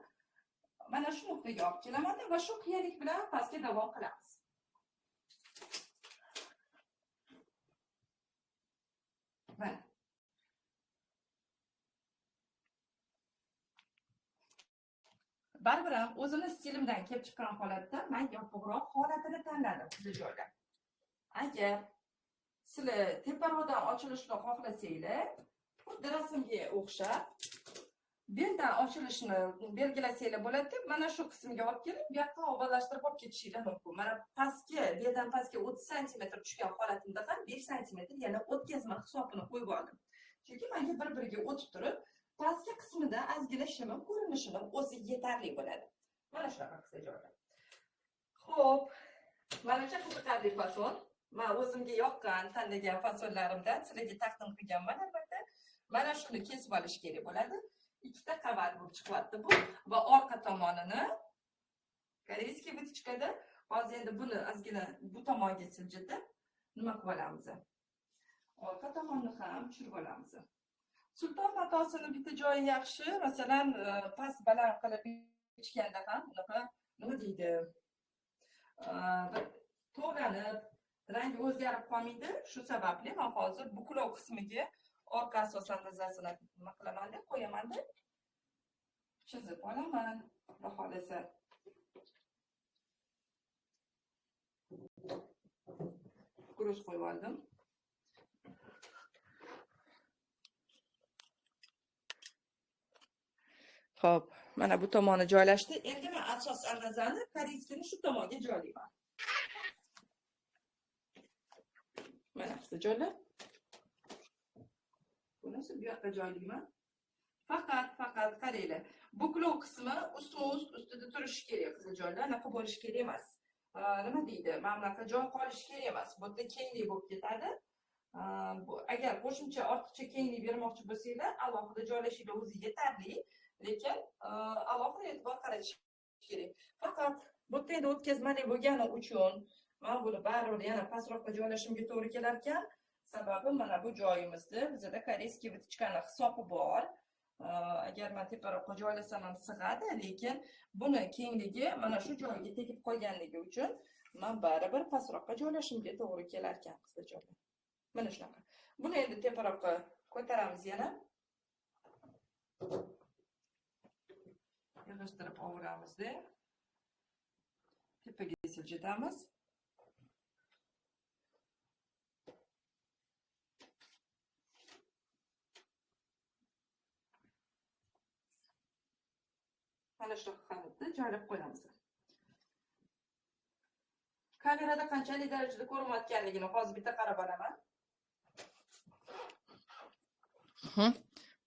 mana shu nuqtaga olib kelaman va shu qiyalik bilan pastga davom qilamiz. Mana. Baribir ham o'zimni stilimdan kelib chiqqan holatda men yopiqroq holatini tanladim qizlarjonlar. Agar sizlar teparoqdan ochilishni xohlasanglar, xuddi rasmga o'xshab beldan ochilishni belgilasanglar bo'ladi. Mana shu qismga olib kelib, bu yoqqa avvallashtirib olib ketishinglar mumkin. Mana pastga, beldan pastga 30 santimetr tushgan holatimda ham 5 santimetr yana o'tkazma hisobini qo'yib oldim. Chunki menga bir-biriga o'tib turib, pastki qismida ozgina shimim ko'rinishini o'zi yetarli bo'ladi. Mana shunaqa qilsa. Xo'p, mana shu qiziqarli fason. Men o'zimga yoqqan, tanlagan fasonlarimdan sizlarga taqdim qilganman albatta. Mana shuni kesib olish kerak bo'ladi. Ikkita qavat bo'lib chiqyapti bu va orqa tomonini koreyskiy vitichkada hozir endi buni ozgina bu tomonga siljitib nima qilib olamiz? Orqa tomonni ham tushirib olamiz. Sulton matosini bitta joyi yaxshi, masalan, past baland qilib ichganda ham bunaqa nima deydi? To'g'ranib, rangi o'zgarib qolmaydi. Shu sababli men hozir buklov qismiga orqa asos andazasini nima qilaman deb qo'yaman deb chizib olaman. Xudo xolasa. Gruz qo'yib oldim. Xo'p, mana bu tomoni joylashdi. Endi men asos andazani koreyskini shu tomonga joylayman. Mana qizlar. Bunisi bu yoqqa joylayman. Faqat qaranglar. Buklov qismi ustida turishi kerak qizlar. Anaqa bo'lishi kerak emas. Nima deydi? Mana bunaqa joy qolishi kerak emas. Bu yerda kenglik bo'lib ketadi. Agar qo'shimcha ortiqcha kenglik bermoqchi bo'lsanglar, alohida joylashinglar o'zi yetarli, lekin alohida e'tibor qaratish kerak. Faqat bu yerda endi o'tkazmali bo'lgani uchun men buni baribir yana pastroqqa joylashimga to'g'ri kelar ekan. Sababi mana bu joyimizda bizda koreyskiy vitichkani hisobi bor. Agar men teparoqqa joylasam ham sig'adi, lekin buni kengligi mana shu joyga tegib qolganligi uchun men baribir pastroqqa joylashimga to'g'ri kelar ekan qizlar. Mana shunaqa. Buni endi teparoqqa ko'taramiz yana. Yig'ishtirib ovuramizda. Tepaga siljitamiz. Mana shu holatda joylab qo'yamiz. Kamerada qanchalik darajada ko'rinayotganligini hozir bitta qarab olaman.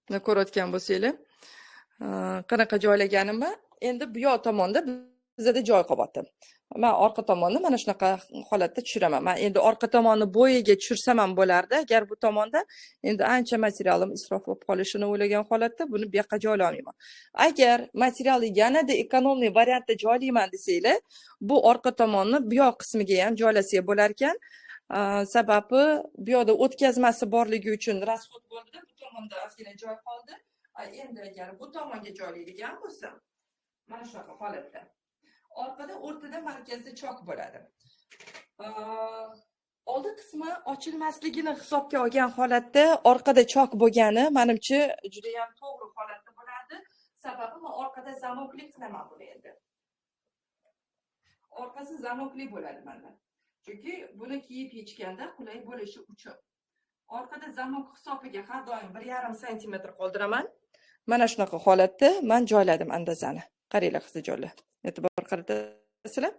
Buni ko'rayotgan bo'lsanglar, qanaqa joylaganimni endi bu yoq tomonda bizada joy qolibdi. Men orqa tomonni mana shunaqa holatda tushiraman. Men endi orqa tomonni bo'yiga tushirsam ham bo'lardi. Agar bu tomonda endi ancha materialim isrof bo'lib qolishini o'ylagan holatda buni bu yoqqa joylamayman. Agar materialni yanada ekonomli variantda joylayman desanglar, bu orqa tomonni bu yoq qismiga ham joylasak bo'lar ekan. Sababi bu yoqda o'tkazmasi borligi uchun rasxod bo'ldi. Bu tomonda ozgina joy qoldi. Endi agar bu tomonga joylaydigan bo'lsam, mana shunaqa holatda. Orqada o'rtada markazda chok bo'ladi. Oldi qismi ochilmasligini hisobga olgan holatda orqada chok bo'lgani menimcha juda ham to'g'ri holatda bo'ladi. Sababi men orqada zamokli qilaman buni endi. Orqasi zamokli bo'ladi menda. Chunki buni kiyib yechganda qulay bo'lishi uchun. Orqada zamok hisobiga har doim 1,5 sm qoldiraman. Mana shunaqa holatda men joyladim andazani. Qaranglar qizijonlar. E'tibor qaratasizlar.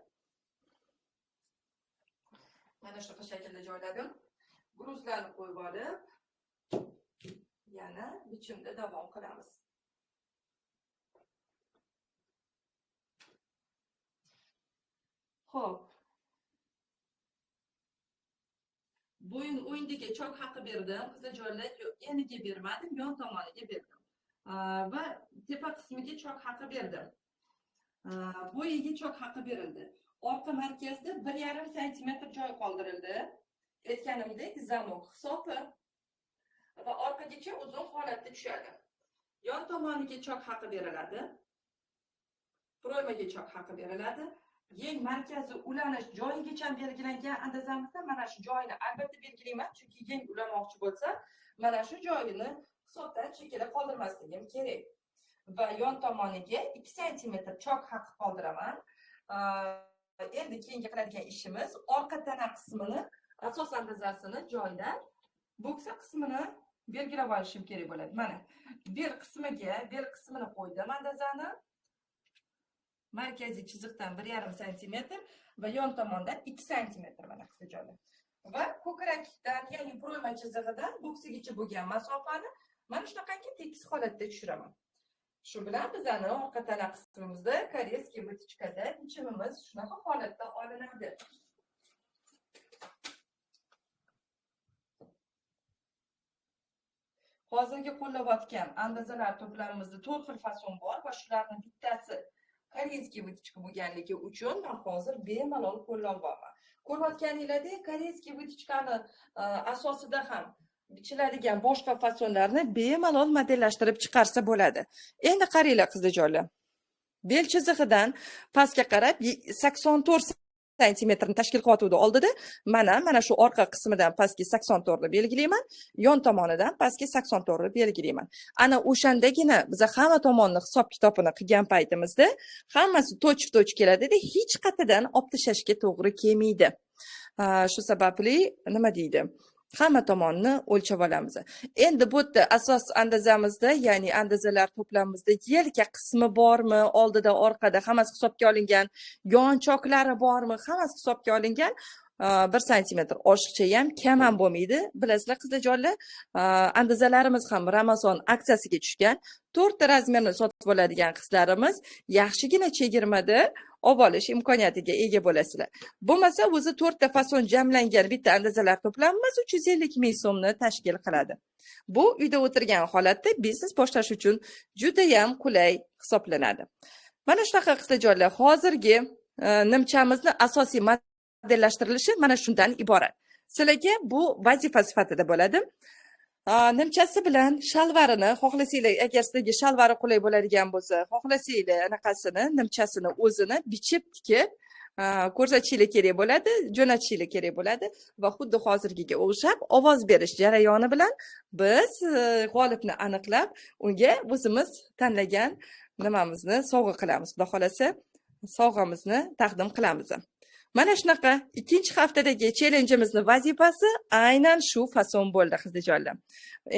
Mana shunaqa shaklda joyladim. Gruzlarni qo'yib olib, yana bichimda davom qilamiz. Xo'p. Bo'yin o'yindiga chok haqi berdim. Qizijonlar, eniga bermadim, yon tomoniga berdim. Va tepa qismiga chok haqi berdim. Bo'yiga chok haqi berildi. Orqa markazda 1,5 sm joy qoldirildi. Aytganimdek, zamok hisobi va orqagacha uzun holatda tushadi. Yon tomoniga chok haqi beriladi. Proymaga chok haqi beriladi. Yeng markazi ulanish joyigacha belgilangan andazamizda mana shu joyini albatta belgilayman, chunki yeng ulamoqchi bo'lsa, mana shu joyini hisobdan chekada qoldirmasligim kerak. Va yon tomoniga 2 sm chok haqi qoldiraman. Endi keyingi qiladigan ishimiz orqa tana qismini, asos andazasini joylab, bo'ksa qismini belgilab olishim kerak bo'ladi. Mana bel qismini qo'ydim andazani. Markaziy chiziqdan 1,5 sm va yon tomondan 2 sm mana qizijonlar. Va ko'krakdan, ya'ni proyma chizig'idan bo'ksigacha bo'lgan masofani mana shunaqangi tekis holatda tushiraman. Shu bilan bizani orqa tana qismimizda koreyskiy vitichkada bichimimiz shunaqa holatda olinadi. Hozirgi qo'llayotgan andazalar to'plamimizda 4 xil fason bor va shularning bittasi koreyskiy vitichka bo'lganligi uchun men hozir bemalol qo'llayapman. Ko'rayotganinglardek, koreyskiy vitichkani asosida ham bichiladigan boshqa fasonlarni bemalol modellashtirib chiqarsa bo'ladi. Endi qaranglar qizijonlar. Bel chizig'idan pastga qarab 84 sm tashkil qilyotdi oldida. Mana shu orqa qismidan pastga 84 ni belgilayman, yon tomonidan pastga 84 ni belgilayman. Ana o'shandagina biz hamma tomonni hisob-kitobini qilgan paytimizda hammasi to'ch keladida, hech qayerdan olib tashlashga to'g'ri kelmaydi. Shu sababli nima deydi? Hamma tomonni o'lchab olamiz. Endi bu yerda asos andazamizda, ya'ni andazalar to'plamimizda yelka qismi bormi, oldida, orqada hammasi hisobga olingan, yon choklari bormi, hammasi hisobga olingan. 1 sm oshiqcha ham kam ham bo'lmaydi. Bilasizlar qizijonlar, andazalarimiz ham Ramazon aksiyasiga tushgan. 4 ta razmerni sotib oladigan qizlarimiz yaxshigina chegirmada olib olish imkoniyatiga ega bo'lasizlar. Bo'lmasa o'zi 4 ta fason jamlangan bitta andazalar to'plamimiz 350 ming so'mni tashkil qiladi. Bu uyda o'tirgan holatda biznes boshlash uchun juda ham qulay hisoblanadi. Mana shunaqa qizijonlar, hozirgi nimchamizni asosiy modellashtirilishi mana shundan iborat. Sizlarga bu vazifa sifatida bo'ladi. Nimchasi bilan shalvarini xohlasanglar, agar sizlarga shalvari qulay bo'ladigan bo'lsa, xohlasanglar anaqasini, nimchasini o'zini bichib tikib ko'rsatishingiz kerak bo'ladi, jo'natishingiz kerak bo'ladi va xuddi hozirgiga o'xshab ovoz berish jarayoni bilan biz g'olibni aniqlab, unga o'zimiz tanlagan nimamizni sovg'a qilamiz. Xudo xolasa, sovg'amizni taqdim qilamiz. Mana shunaqa ikkinchi haftadagi challenjimizning vazifasi aynan shu fason bo'ldi qizijonlar.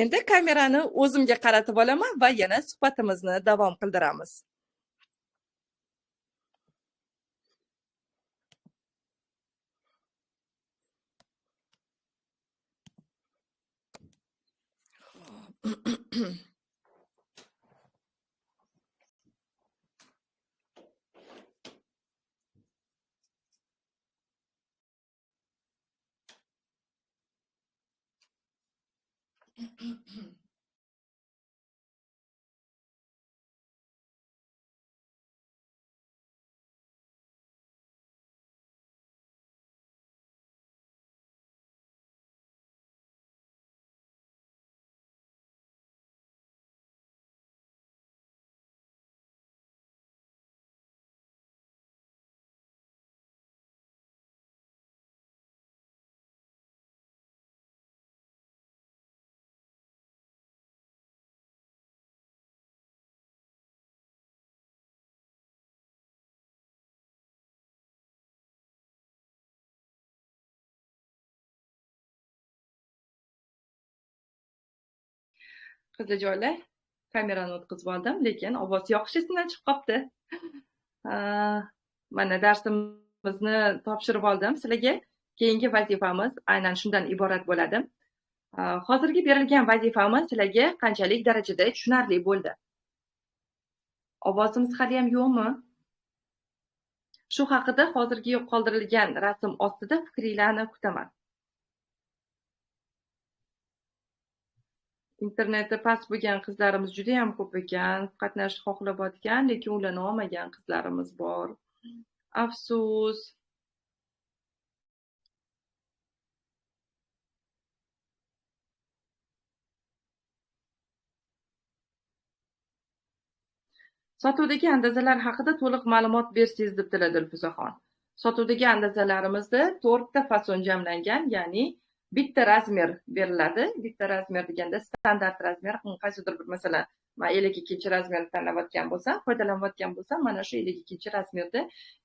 Endi kamerani o'zimga qaratib olaman va yana suhbatimizni davom qildiramiz. Qiziljoylar, kamerani o'tkazib oldim, lekin ovoz yoqish esimdan chiqib qolibdi. Mana darsimizni topshirib oldim sizlarga. Keyingi vazifamiz aynan shundan iborat bo'ladi. Hozirgi berilgan vazifamiz sizlarga qanchalik darajada tushunarli bo'ldi? Ovozimiz hali ham yo'qmi? Shu haqida hozirgi qoldirilgan rasm ostida fikringlarni kutaman. Interneti past bo'lgan qizlarimiz juda ham ko'p ekan, qatnashishni xohlayotgan, lekin ulana olmagan qizlarimiz bor. Afsus. Sotuvdagi andozalar haqida to'liq ma'lumot bersangiz debdilar Dilfuzaxon. Sotuvdagi andazalarimizda 4 ta fason jamlangan, ya'ni bitta razmer beriladi. Bitta razmer deganda standart razmer, qaysidir bir masalan, men 52 razmerni tanlayotgan bo'lsam, foydalanayotgan bo'lsam, mana shu 52 razmerda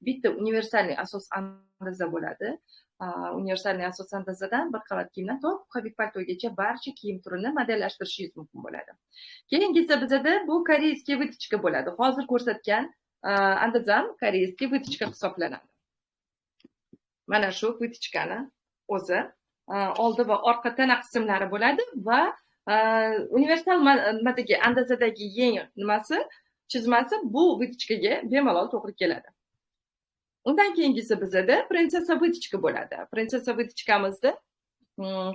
bitta universalniy asos andaza bo'ladi. Universalniy asos andazadan bir qavat kiyimdan to buqaviy paltogacha barcha kiyim turini modellashtirishingiz mumkin bo'ladi. Keyingisi bizda bu koreyskiy vыточка bo'ladi. Hozir ko'rsatgan andazam koreyskiy vыточка hisoblanadi. Mana shu vыточкani o'zi oldi va orqa tana qismlari bo'ladi va universal nimadagi andazadagi yeng nimasi chizmasi bu vыточкаga bemalol to'g'ri keladi. Undan keyingisi bizda prinsessa vыточка bo'ladi. Prinsessa vыточкамizda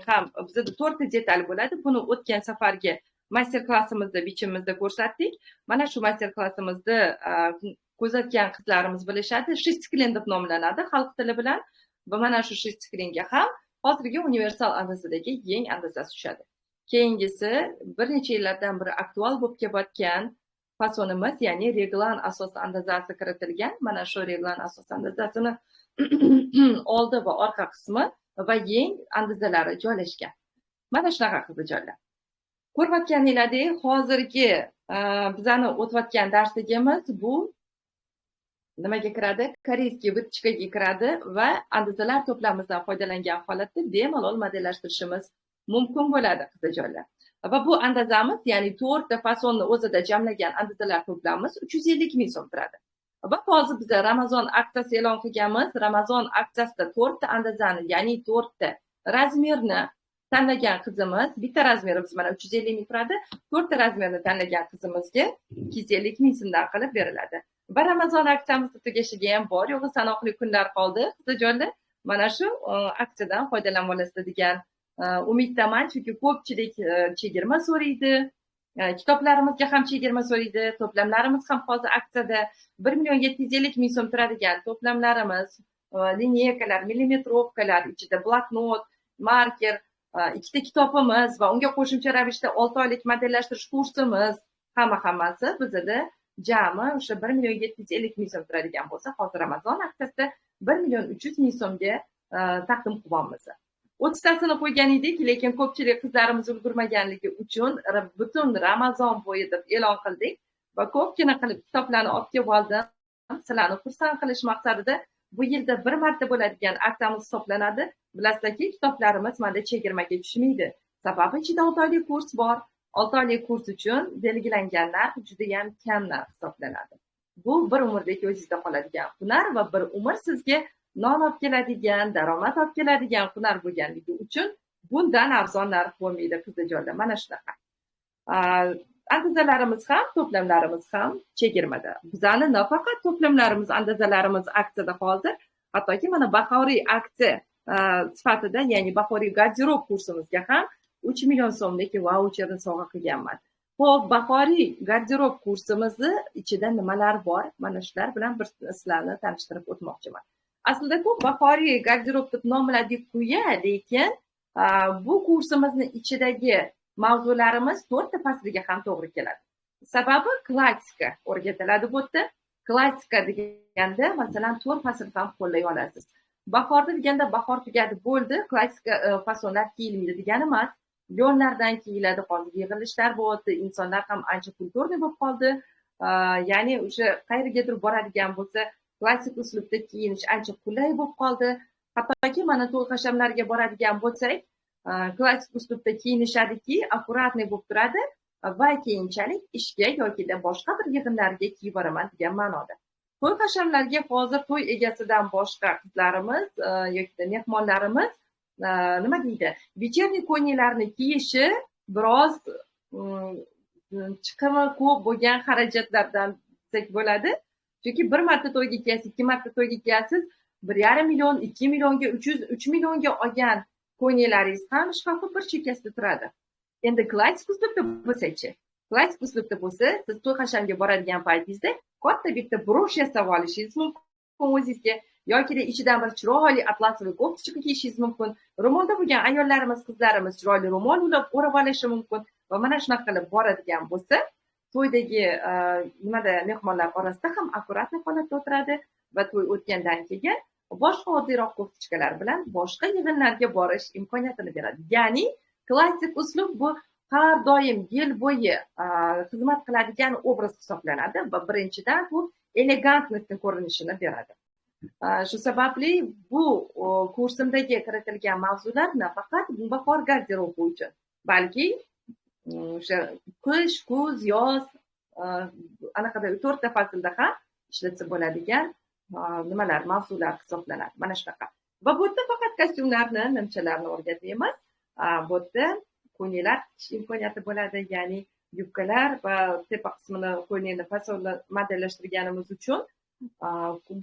ham bizda 4 ta detal bo'ladi. Buni o'tgan safargi master klassimizda bichimimizda ko'rsatdik. Mana shu master klassimizda ko'zatgan qizlarimiz bilishadi. Shestklen deb nomlanadi xalq tili bilan. Va mana shu shestklenga ham hozirgi universal andazadagi yeng andazasi tushadi. Keyingisi bir necha yillardan beri aktual bo'lib kelayotgan fasonimiz, ya'ni reglan asos andazasi kiritilgan. Mana shu reglan asos andazasini oldi va orqa qismi va yeng andazalari joylashgan. Mana shunaqa qiziljoylar. Ko'rayotganinglardek, hozirgi bizani o'tayotgan darsligimiz bu nimaga kiradi? Koreyskiy vыточкаga kiradi va andazalar to'plamimizdan foydalangan holatda bemalol modellashtirishimiz mumkin bo'ladi qiziljoylar. Va bu andazamiz, ya'ni 4 ta fasonni o'zida jamlagan andazalar to'plamimiz 350 ming so'm turadi. Va hozir biz Ramazon aksiyasi e'lon qilganmiz. Ramazon aksiyasida 4 ta andazani, ya'ni 4 ta razmerni tanlagan qizimiz, bitta razmerimiz mana 350 ming turadi. 4 ta razmerni tanlagan qizimizga 250 ming so'mdan qilib beriladi. Va Ramazon aksiyamiz tugashiga ham bor, yo'g'i sanoqli kunlar qoldi. Qiziljoylar, mana shu aksiyadan foydalanib olasizlar degan umiddaman, chunki ko'pchilik chegirma so'raydi. Kitoblarimizga ham chegirma so'raydi. To'plamlarimiz ham hozir aksiyada 1,750 ming so'm turadigan to'plamlarimiz, lineykalar, millimetrovkalar, ichida bloknot, marker, ikkita kitobimiz va unga qo'shimcha ravishda 6 oylik modellashtirish kursimiz, hammasi bizda jami o'sha 1,750 ming so'm turadigan bo'lsa, hozir Ramazon aksiyasida 1,300 ming so'mga taqdim qilyapmiz. 30 tasini qo'ygan edik, lekin ko'pchilik qizlarimiz ulgurmaganligi uchun butun Ramazon bo'yi deb e'lon qildik va ko'pgina qilib kitoblarni olib kelib oldim. Sizlarni xursand qilish maqsadida bu yilda bir marta bo'ladigan aksiyamiz hisoblanadi. Bilasizlarki, kitoblarimiz menda chegirmaga tushmaydi. Sababi ichida 6 oylik kurs bor. 6 oylik kurs uchun belgilangan narx juda ham kam narx hisoblanadi. Bu bir umrdek o'zingizda qoladigan hunar va bir umr sizga non olib keladigan, daromad olib keladigan hunar bo'lganligi uchun bundan arzon narx bo'lmaydi qiziljoylar. Mana shunaqa. Andazalarimiz ham, to'plamlarimiz ham chegirmada. Bizani nafaqat to'plamlarimiz, andazalarimiz aksiyada hozir, hattoki mana bahoriy aksiya sifatida, ya'ni bahoriy garderob kursimizga ham 3 million so'mlik vaucherni sovg'a qilganman. Xo'p, bahoriy garderob kursimizni ichida nimalar bor? Mana shular bilan bir sizlarni tanishtirib o'tmoqchiman. Aslida-ku bahoriy garderob deb nomladik-ku, lekin bu kursimizni ichidagi mavzularimiz 4 fasliga ham to'g'ri keladi. Sababi klassika o'rgatiladi bu yerda. Klassika deganda, masalan, 4 fasl ham qo'llay olasiz. Bahorda deganda bahor tugadi, bo'ldi, klassika fasonlar kiyilmaydi degani emas. Yo'llardan kiyiladi, hozir yig'ilishlar bo'lyapti, insonlar ham ancha kulturniy bo'lib qoldi. Ya'ni o'sha qayergadir boradigan bo'lsa, klassik uslubda kiyinish ancha qulay bo'lib qoldi. Hattoki mana to'y hashamlarga boradigan bo'lsak, klassik uslubda kiyinishadiki, akkuratniy bo'lib turadi va keyinchalik ishga yoki boshqa bir yig'inlarga kiyib boraman degan ma'noda. To'y hashamlarga hozir to'y egasidan boshqa qizlarimiz yoki mehmonlarimiz nima deydi, вечерний ko'ylaklarni kiyishi biroz chiqimi ko'p bo'lgan xarajatlardan desak bo'ladi. Chunki bir marta to'yga kiyasiz, 2 marta to'yga kiyasiz, 1,5 million, 2 millionga, 3 millionga olgan ko'ylaklaringiz ham shkafi bir chekkasida turadi. Endi klassik uslubda bo'lsa-chi? Klassik uslubda bo'lsa, siz to'y hashamga boradigan paytingizda katta bitta brosh yasab olishingiz mumkin o'zingizga, yoki ichidan bir chiroyli atlasli koftacha kiyishingiz mumkin. Ro'molda bo'lgan ayollarimiz, qizlarimiz chiroyli ro'mol o'rab olishi mumkin va mana shunaqa qilib boradigan bo'lsa, to'ydagi mehmonlar orasida ham akkuratniy holatda o'tiradi va to'y o'tgandan keyin boshqa oddiyroq koftachkalar bilan boshqa yig'inlarga borish imkoniyatini beradi. Ya'ni klassik uslub bu har doim yil bo'yi xizmat qiladigan obraz hisoblanadi va birinchidan bu elegantlikni ko'rinishini beradi. Shu sababli bu kursimdagi kiritilgan mavzular nafaqat bahor garderobi uchun, balki o'sha qish, kuz, yoz anaqada 4 ta faslda ham ishlatsa bo'ladigan nimalar, mavzular hisoblanadi. Mana shunaqa. Va bu yerda faqat kostyumlarni, nimchalarni o'rgatmaymiz. Bu yerda ko'ylaklar tikish imkoniyati bo'ladi, ya'ni yubkalar va tepa qismini ko'ylakni fasonli modellashtirganimiz uchun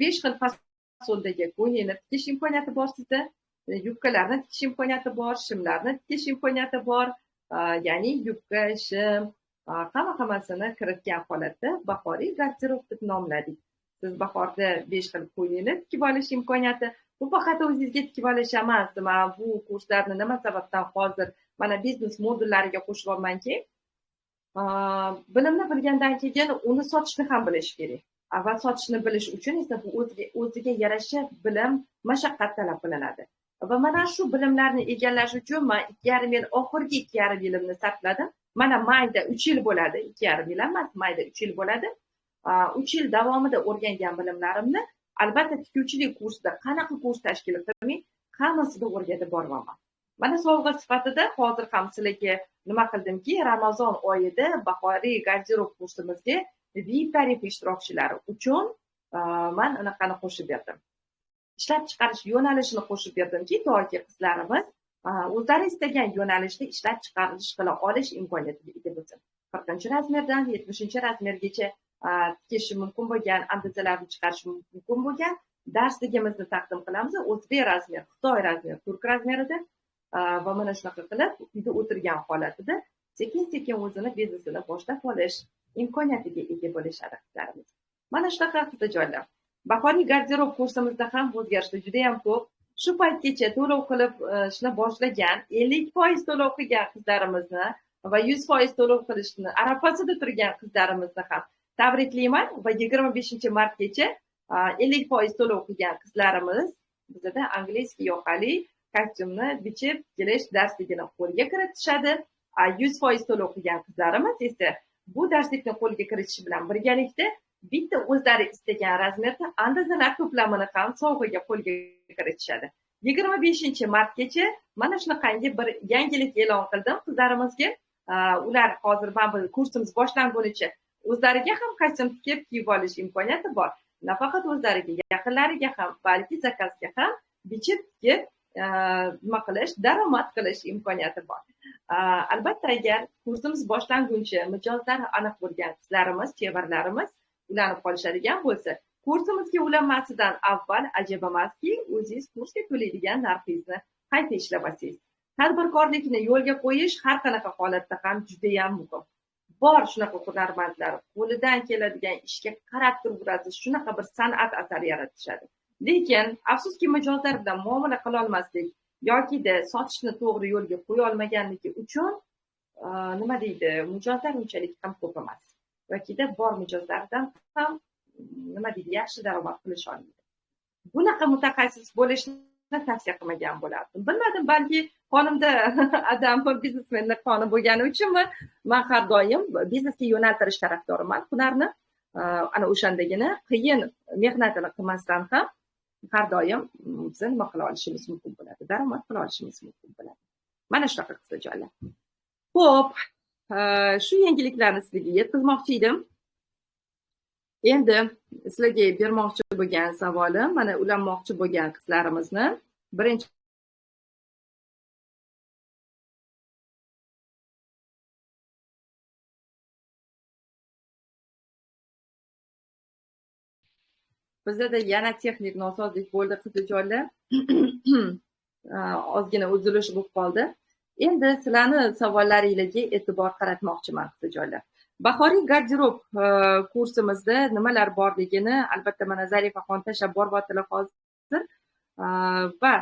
5 xil fasoldagi ko'ylakni tikish imkoniyati bor sizda. Yubkalarni tikish imkoniyati bor, shimlarni tikish imkoniyati bor. Ya'ni yubka, shim, hammasini kiritgan holatda bahoriy garderob deb nomladik. Siz bahorda 5 xil ko'ylakni tikib olish imkoniyati. Bu faqat o'zingizga tikib olish emas. Men bu kurslarni nima sababdan hozir mana biznes modullariga qo'shib olmanki, bilimni bilgandan keyin uni sotishni ham bilish kerak. Va sotishni bilish uchun esa bu o'ziga yarasha bilim, mashaqqat talab qilinadi. Va mana shu bilimlarni egallash uchun men 2,5 yil, oxirgi 2,5 yilimni sarfladim. Mana mayda 3 yil bo'ladi, 2,5 yil emas, mayda 3 yil bo'ladi. 3 yil davomida o'rgangan bilimlarimni albatta tikuvchilik kursida qanaqa kurs tashkil qilmay, hammasida o'rgatib boraman. Mana sovg'a sifatida hozir ham sizlarga nima qildimki, Ramazon oyida bahoriy garderob kursimizga VIP tarif ishtirokchilari uchun men anaqani qo'shib berdim. Ishlab chiqarish yo'nalishini qo'shib berdimki, to'g'ri qizlarimiz o'zlari istagan yo'nalishda ishlab chiqarish qila olish imkoniyatiga ega bo'lsin. 40-razmerdan 70-razmergacha tikish mumkin bo'lgan, andazalarni chiqarish mumkin bo'lgan darsligimizni taqdim qilamiz. O'zbek razmer, Xitoy razmer, turk razmerida va mana shunaqa qilib uyda o'tirgan holatida sekin-sekin o'zini biznesini boshlab olish imkoniyatiga ega bo'lishadi qizlarimiz. Mana shunaqa qiziqjoylar. Bahoriy garderob kursimizda ham o'zgarishlar juda ham ko'p. Shu paytgacha to'lov qilib ishni boshlagan, 50% to'lov qilgan qizlarimizni va 100% to'lov qilishni arafasida turgan qizlarimizni ham tabriklayman va 25-martgacha 50% to'lov qilgan qizlarimiz bizda angliyskiy yoqali kostyumni bichib kelish darsligini qo'lga kiritishadi. 100% to'lov qilgan qizlarimiz esa bu darslikni qo'lga kiritish bilan birgalikda bitta o'zlari istagan razmerda andazalar to'plamini ham sovg'aga qo'lga kiritishadi. 25-martgacha mana shunaqangi bir yangilik e'lon qildim qizlarimizga. Ular hozir mana bu kursimiz boshlangunicha o'zlariga ham kostyum tikib kiyib olish imkoniyati bor. Nafaqat o'zlariga, yaqinlariga ham, balki zakazga ham bichib tikib nima qilish, daromad qilish imkoniyati bor. Albatta, agar kursimiz boshlanguncha mijozlari aniq bo'lgan qizlarimiz, chevarlarimiz ulanib qolishadigan bo'lsa, kursimizga ulanmasidan avval ajab emaski, o'zingiz kursga to'laydigan narxingizni qayta ishlab olsangiz. tadbirkorlikni yo'lga qo'yish har qanaqa holatda ham judayam muhim. Bor shunaqa hunarmandlar qo'lidan keladigan ishga qarab turib shunaqa bir san'at asari yaratishadi. Lekin afsuski mijozlar bilan muomala qila olmaslik yokida sotishni to'g'ri yo'lga qo'ya olmaganligi uchun nima deydi, mijozlar unchalik ham ko'p emas. Yokida bor mijozlardan ham nima deydi, yaxshi daromad qilisha olmaydi. Bunaqa mutaxassis bo'lishni tavsiya qilmagan bo'lardim. Bilmadim, balki qonimda adam biznesmenni qoni bo'lgani uchunmi, men har doim biznesga yo'naltirish tarafdoriman. Hunarni ana o'shandagina qiyin mehnatini qilmasdan ham har doim biz nima qila olishimiz mumkin bo'ladi, daromad qila olishimiz mumkin bo'ladi. Mana shunaqa qisqachalar. Xo'p, shu yangiliklarni sizlarga yetkazmoqchi edim. Endi sizlarga bermoqchi bo'lgan savolim, mana ulanmoqchi bo'lgan qizlarimizni birinchi bizda yana texnik nosozlik bo'ldi qizijonlar. Ozgina uzilish bo'lib qoldi. Endi sizlarni savollaringizga e'tibor qaratmoqchiman qizijonlar. Bahoriy garderob kursimizda nimalar borligini albatta mana Zarifaxon tashlab boryaptilar hozir. Va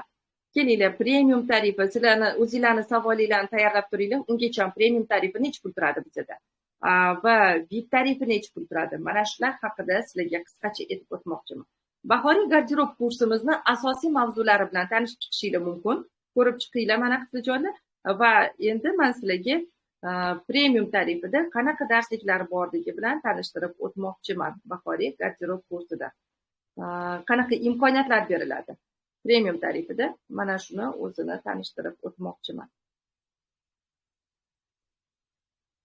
kelinglar, premium tarifi, sizlarni o'zinglarni savolinglarni tayyorlab turinglar. Ungacha premium tarifi necha pul turadi bizda? Va VIP tarifi necha pul turadi? Mana shular haqida sizlarga qisqacha aytib o'tmoqchiman. Bahoriy garderob kursimizni asosiy mavzulari bilan tanishib chiqishingiz mumkin. Ko'rib chiqinglar mana qizijonlar. Va endi men sizlarga premium tarifida qanaqa darsliklar borligi bilan tanishtirib o'tmoqchiman. Bahoriy garderob kursida qanaqa imkoniyatlar beriladi premium tarifida, mana shuni o'zini tanishtirib o'tmoqchiman.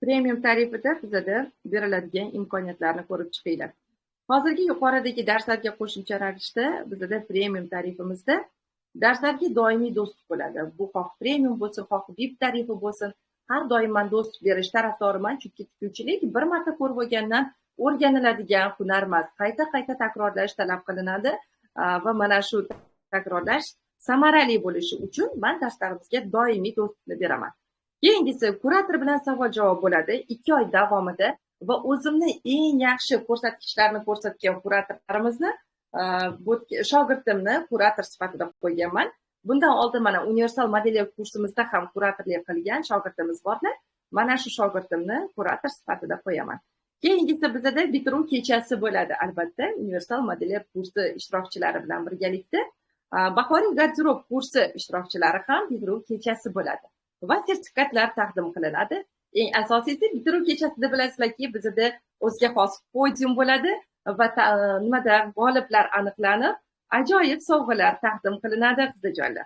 Premium tarifida bizda beriladigan imkoniyatlarni ko'rib chiqinglar. Hozirgi yuqoridagi darslarga qo'shimcha ravishda bizda premium tarifimizda darslarga doimiy dostуп bo'ladi. Bu xoh premium bo'lsin, xoh VIP tarifi bo'lsin, har doim men dostуп berish tarafdoriman, chunki tikuvchilik bir marta ko'rib bo'lgandan o'rganiladigan hunar emas. Qayta takrorlash talab qilinadi va mana shu takrorlash samarali bo'lishi uchun men darslarimizga doimiy dostupni beraman. Keyingisi kurator bilan savol-javob bo'ladi 2 oy davomida va o'zimni eng yaxshi ko'rsatkichlarni ko'rsatgan kuratorlarimizni shogirdimni kurator sifatida qo'yganman. Bundan oldin mana universal modelyer kursimizda ham kuratorlik qilgan shogirdimiz borlar. Mana shu shogirdimni kurator sifatida qo'yaman. Keyingisi bizda bitiruv kechasi bo'ladi, albatta, universal modelyer kursi ishtirokchilari bilan birgalikda. Bahoriy garderob kursi ishtirokchilari ham bitiruv kechasi bo'ladi va sertifikatlar taqdim qilinadi. Eng asosiysi bitiruv kechasida bilasizlarki, bizda o'ziga xos podium bo'ladi va nimada g'oliblar aniqlanib, ajoyib sovg'alar taqdim qilinadi qizijonlar.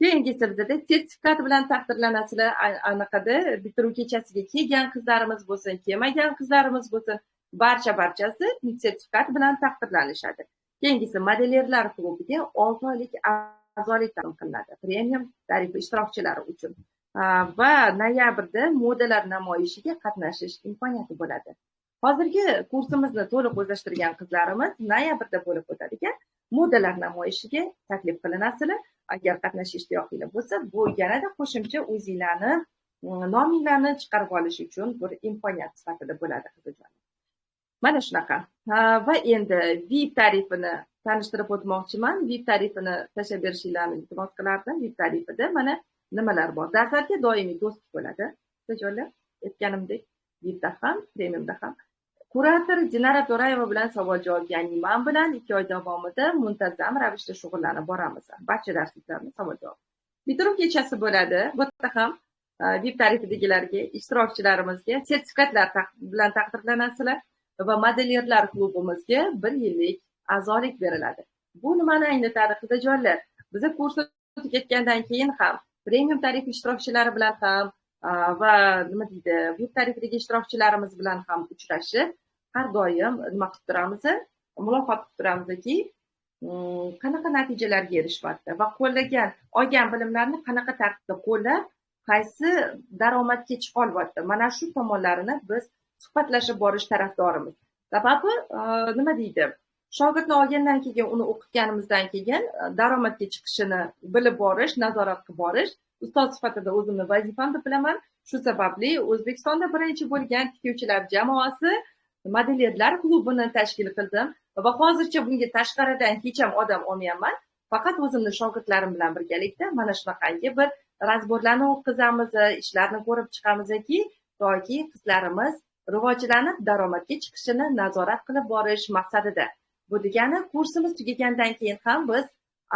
Keyingisi bizda sertifikat bilan taqdirlanasizlar. Anaqada bitiruv kechasiga kelgan qizlarimiz bo'lsin, kelmagan qizlarimiz bo'lsin, barchasi sertifikat bilan taqdirlanishadi. Keyingisi modellerlar klubiga 6 oylik a'zolik taqdim qilinadi premium tarifi ishtirokchilari uchun. Va noyabrda modalar namoyishiga qatnashish imkoniyati bo'ladi. Hozirgi kursimizni to'liq o'zlashtirgan qizlarimiz noyabrda bo'lib o'tadigan modalar namoyishiga taklif qilinasizlar. Agar qatnashish ishtiyoqinglar bo'lsa, bu yanada qo'shimcha o'zinglarni nominglarni chiqarib olish uchun bir imkoniyat sifatida bo'ladi qizijonlar. Mana shunaqa. Va endi VIP tarifini tanishtirib o'tmoqchiman. VIP tarifini tashlab berishinglarni iltimos qilardim. VIP tarifida mana nimalar bor? Darslarga doimiy dostуп bo'ladi. Qizijonlar, aytganimdek, VIPda ham, premiumda ham. Kurator Dinara To'rayeva bilan savol-javob, ya'ni men bilan 2 oy davomida muntazam ravishda shug'ullanib boramiz. Barcha darsliklarni savol-javob. Bitiruv kechasi bo'ladi. Bu yerda ham VIP tarifidagilarga, ishtirokchilarimizga sertifikatlar bilan taqdirlanasizlar va modellerlar klubimizga 1 yillik a'zolik beriladi. Bu nimani anglatadi qizijonlar? Biz kursni tugatgandan keyin ham premium tarif ishtirokchilari bilan ham va nima deydi, VIP tarifidagi ishtirokchilarimiz bilan ham uchrashib, har doim nima qilib turamiz? Muloqot qilib turamizki, qanaqa natijalarga erishyapti va qo'llagan, olgan bilimlarni qanaqa tartibda qo'llab, qaysi daromadga chiqa olyapti. Mana shu tomonlarini biz suhbatlashib borish tarafdorimiz. Sababi nima deydi? Shogirdni olgandan keyin, uni o'qitganimizdan keyin daromadga chiqishini bilib borish, nazorat qilib borish ustoz sifatida o'zimni vazifam deb bilaman. Shu sababli O'zbekistonda birinchi bo'lgan tikuvchilar jamoasi modelerlar klubini tashkil qildim va hozircha bunga tashqaridan hech ham odam olmayapman. Faqat o'zimni shogirdlarim bilan birgalikda mana shunaqangi bir razborlarni o'tkazamiz, ishlarni ko'rib chiqamizki, toki qizlarimiz rivojlanib daromadga chiqishini nazorat qilib borish maqsadida. Bu degani kursimiz tugagandan keyin ham biz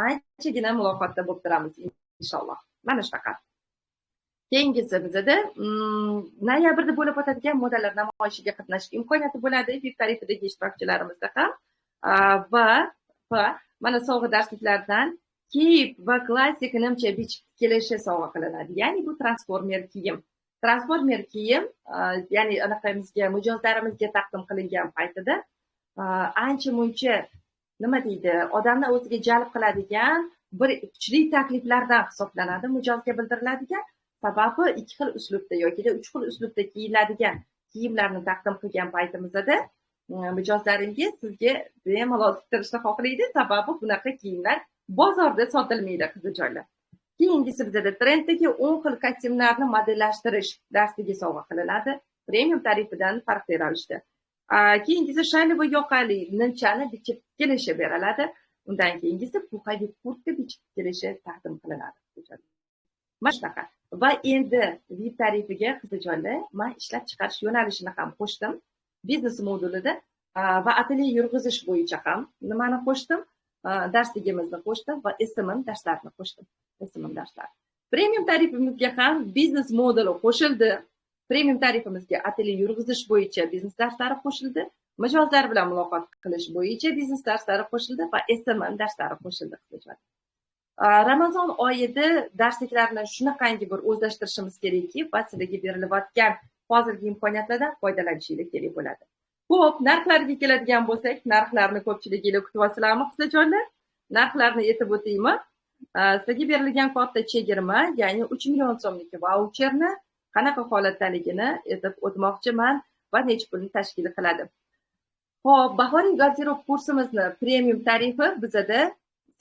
anchagina muloqotda bo'lib turamiz inshaalloh. Mana shunaqa. Keyingisi bizda noyabrda bo'lib o'tadigan modalar namoyishiga qatnashish imkoniyati bo'ladi VIP tarifidagi ishtirokchilarimizda ham. Va mana sovg'a darsliklardan kiyim va klassik nimcha bichib kelishi sovg'a qilinadi. Ya'ni bu transformer kiyim. Transformer kiyim, ya'ni anaqamizga mijozlarimizga taqdim qilingan paytida ancha muncha nima deydi, odamni o'ziga jalb qiladigan bir kuchli takliflardan hisoblanadi, mijozga bildiriladigan. Sababi ikki xil uslubda yoki uch xil uslubda kiyiladigan kiyimlarni taqdim qilgan paytimizda mijozlaringiz sizga bemalol tiktirishni xohlaydi. Sababi bunaqa kiyimlar bozorda sotilmaydi, qizijoylar. Keyingisi bizda trenddagi 10 xil kostyumlarni modellashtirish darsligi sovg'a qilinadi, premium tarifidan farqli ravishda. Keyingisi shayli va yoqali nimchani bichib kelishi beriladi. Undan keyingisi puxaga kurtka bichib kelishi taqdim qilinadi. Mana shunaqa. Va endi VIP tarifiga qizijoylar men ishlab chiqarish yo'nalishini ham qo'shdim. Biznes modulida va atelye yurg'izish bo'yicha ham nimani qo'shdim? Darsligimizni qo'shdim va SMM darslarini qo'shdim. SMM darslar. Premium tarifimizga ham biznes moduli qo'shildi. Premium tarifimizga atelye yurg'izish bo'yicha biznes darslari qo'shildi. Mijozlar bilan muloqot qilish bo'yicha biznes darslari qo'shildi va SMM darslari qo'shildi. Ramazon oyida darsliklarni shunaqangi bir o'zlashtirishimiz kerakki, va sizlarga berilayotgan hozirgi imkoniyatlardan foydalanishingiz kerak bo'ladi. Xo'p, narxlarga keladigan bo'lsak, narxlarni ko'pchiliginglar kutyapsizlarmi, qizlar? Narxlarni aytib o'taymi? Sizlarga berilgan katta chegirma, ya'ni 3 million so'mlik vaucherni qanaqa holatdaligini aytib o'tmoqchiman va necha pulni tashkil qiladi. Xo'p, bahoriy garderob kursimizni premium tarifi bizda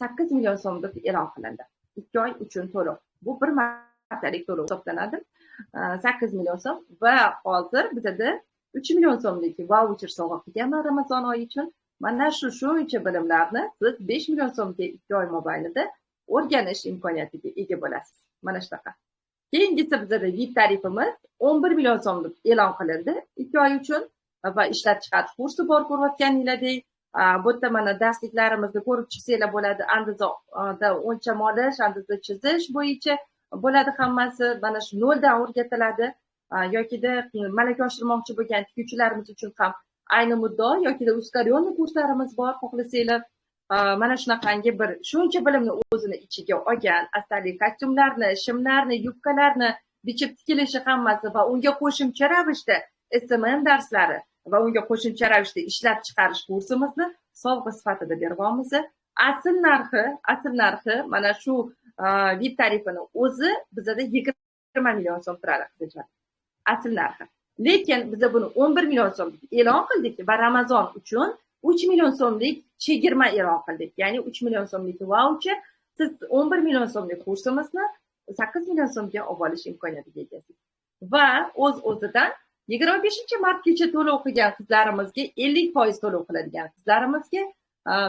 8 million so'm deb e'lon qilindi. 2 oy uchun to'lov. Bu bir martalik to'lov hisoblanadi. 8 million so'm va hozir bizda 3 million so'mlik vaucher sovg'a qilganman Ramazon oyi uchun. Mana shuncha bilimlarni siz 5 million so'mga 2 oy mobaynida o'rganish imkoniyatiga ega bo'lasiz. Mana shunaqa. Keyingisi bizda VIP tarifimiz 11 million so'm deb e'lon qilindi 2 oy uchun va ishlab chiqarish kursi bor ko'rayotganinglardek. Bu yerda mana darsliklarimizni ko'rib chiqsanglar bo'ladi. Andizada o'lcham olish, andiza chizish bo'yicha bo'ladi hammasi. Mana shu noldan o'rgatiladi. Yokida malaka oshirmoqchi bo'lgan tikuvchilarimiz uchun ham ayni muddao yokida uskaryonni kurslarimiz bor, xohlasanglar. Mana shunaqangi bir shuncha bilimni o'zini ichiga olgan, astalik kostyumlarni, shimlarni, yubkalarni bichib tikilishi hammasi va unga qo'shimcha ravishda SMM darslari va unga qo'shimcha ravishda ishlab chiqarish kursimizni sovg'a sifatida beryapmiz. Asl narxi mana shu VIP tarifini o'zi bizda 20 million so'm turadi. Asl narxi. Lekin biz buni 11 million so'm e'lon qildik va Ramazon uchun 3 million so'mlik chegirma e'lon qildik. Ya'ni 3 million so'mlik vaucher, siz 11 million so'mlik kursimizni 8 million so'mga olib olish imkoniyatiga egasiz. Va o'z-o'zidan 25-martgacha to'lov qilgan qizlarimizga 50% to'lov qiladigan qizlarimizga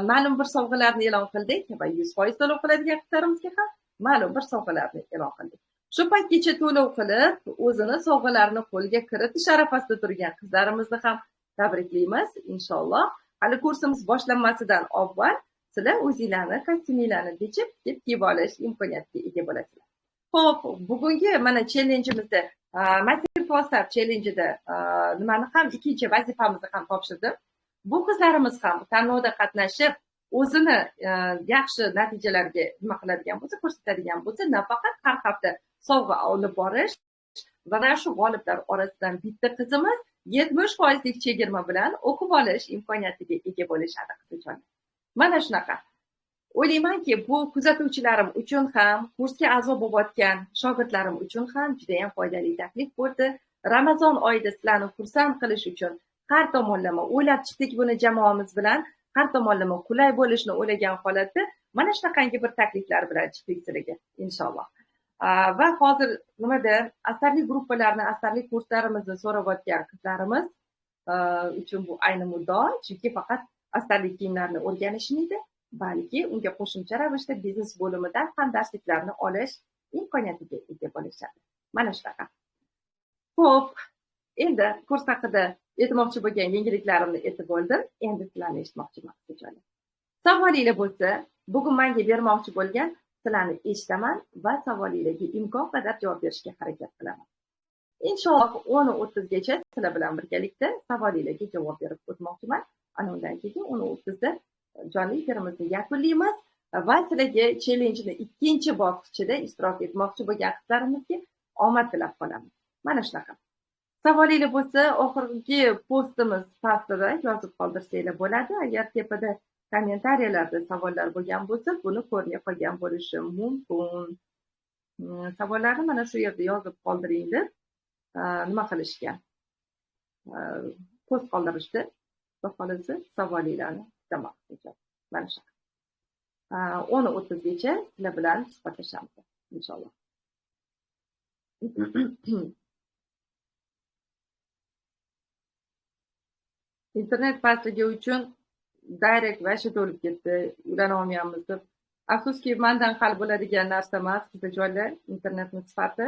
ma'lum bir sovg'alarni e'lon qildik va 100% to'lov qiladigan qizlarimizga ham ma'lum bir sovg'alarni e'lon qildik. Shu paytgacha to'lov qilib, o'zini sovg'alarini qo'lga kiritish arafasida turgan qizlarimizni ham tabriklaymiz inshaalloh. Hali kursimiz boshlanmasidan avval sizlar o'zingizlarni kostyuminglarni bichib kiyib olish imkoniyatiga ega bo'lasizlar. Xo'p, bugungi mana challengeimizda Master Classlar challengeida nimani ham ikkinchi vazifamizni ham topshirdim. Bu qizlarimiz ham tanlovda qatnashib, o'zini yaxshi natijalarga nima qiladigan bo'lsa, ko'rsatadigan bo'lsa, nafaqat har hafta sovg'a olib borish va mana shu g'oliblar orasidan bitta qizimiz 70% chegirma bilan o'qib olish imkoniyatiga ega bo'lishadi qizlar. Mana shunaqa. O'ylaymanki, bu kuzatuvchilarim uchun ham, kursga a'zo bo'layotgan shogirdlarim uchun ham juda ham foydali taklif bo'ldi. Ramazon oyida sizlarni xursand qilish uchun har tomonlama o'ylab chiqdik buni jamoamiz bilan. Har tomonlama qulay bo'lishni o'ylagan holatda mana shunaqangi bir takliflar bilan chiqdik sizlarga inshaalloh. Va hozir nimada asarli gruppalarni, asarli kurslarimizni so'rayotgan qizlarimiz uchun bu ayni muddao, chunki faqat asarli kiyimlarni o'rganishmaydi, balki unga qo'shimcha ravishda biznes bo'limidan ham darsliklarni olish imkoniyatiga ega bo'lishadi. Mana shunaqa. Xo'p, endi kurs haqida aytmoqchi bo'lgan yengilliklarimni aytib bo'ldim. Endi sizlarni eshitmoqchiman. Savolinglar bo'lsa, bugun menga bermoqchi bo'lgan sizlarni eshitaman va savolinglarga imkon qadar javob berishga harakat qilaman. Inshaalloh 10:30gacha sizlar bilan birgalikda savolinglarga javob berib o'tmoqchiman. Ana undan keyin 10:30da jonli efirimizni yakunlaymiz va sizlarga challenjni ikkinchi bosqichida ishtirok etmoqchi bo'lgan qizlarimizga omad tilab qolamiz. Mana shunaqa. Savolinglar bo'lsa, oxirgi postimiz pastida yozib qoldirsanglar bo'ladi. Agar tepada kommentariyalarda savollar bo'lgan bo'lsa, buni ko'rmay qolgan bo'lishim mumkin. Savollarni mana shu yerda yozib qoldiringlar. Nima qilishga? Post qoldirishdi. Xohlasa savolinglarni kutaman. Mana shu. 10:30gacha sizlar bilan suhbatlashamiz inshaalloh. Internet pastligi uchun direct vashi to'lib ketdi, ulana olmayapmiz deb. Afsuski, mendan hal bo'ladigan narsa emas, bizda joylar internetning sifati.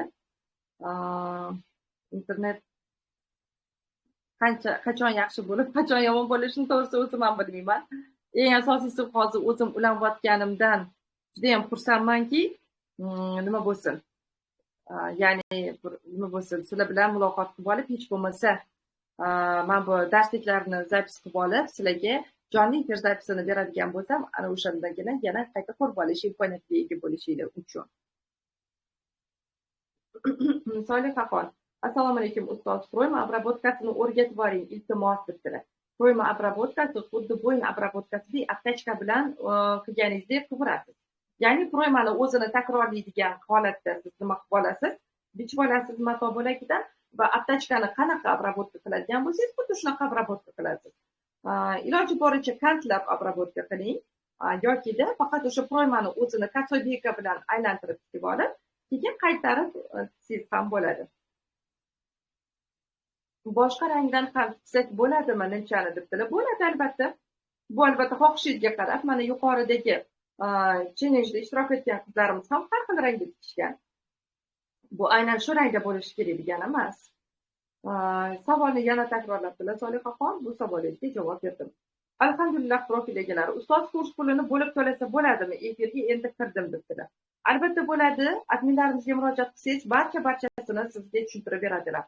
Internet qachon yaxshi bo'lib, qachon yomon bo'lishini to'g'risi o'zim ham bilmayman. Eng asosiysi hozir o'zim ulanayotganimdan juda ham xursandmanki, nima bo'lsin? Ya'ni nima bo'lsin, sizlar bilan muloqot qilib olib, hech bo'lmasa men bu darsliklarni zapis qilib olib, sizlarga jonli efir zapisini beradigan bo'lsam, ana o'shandagina yana qayta ko'rib olish imkoniyatiga ega bo'lishinglar uchun. Solihaxon, assalomu alaykum ustoz. Proyma обработкасini o'rgatib boring, iltimos debdilar. Proyma обработкasi xuddi bo'yin обработкаsidek aptechka bilan qilganingizdek qilasiz. Ya'ni proymani o'zini takrorlaydigan holatda siz nima qilib olasiz? Bichib olasiz mato bo'lagidan va aptechkani qanaqa обработка qiladigan bo'lsangiz, xuddi shunaqa обработка qilasiz. Iloji boricha kantlab обработка qiling yokida faqat o'sha proymani o'zini kasobeka bilan aylantirib tikib olib, keyin qaytarib tiksangiz ham bo'ladi. Boshqa rangdan ham tiksak bo'ladimi nimchani debdilar? Bo'ladi albatta. Bu albatta xohishingizga qarab, mana yuqoridagi challenjda ishtirok etgan qizlarimiz ham har xil rangda tikishgan. Bu aynan shu rangda bo'lishi kerak degani emas. Savolni yana takrorlabdilar Solihaxon, bu savolingizga javob berdim. Alhamdulillah profil egalari, ustoz kurs pulini bo'lib to'lasa bo'ladimi? Efirga endi kirdim debdilar. Albatta bo'ladi. Adminlarimizga murojaat qilsangiz, barchasini sizga tushuntirib beradilar.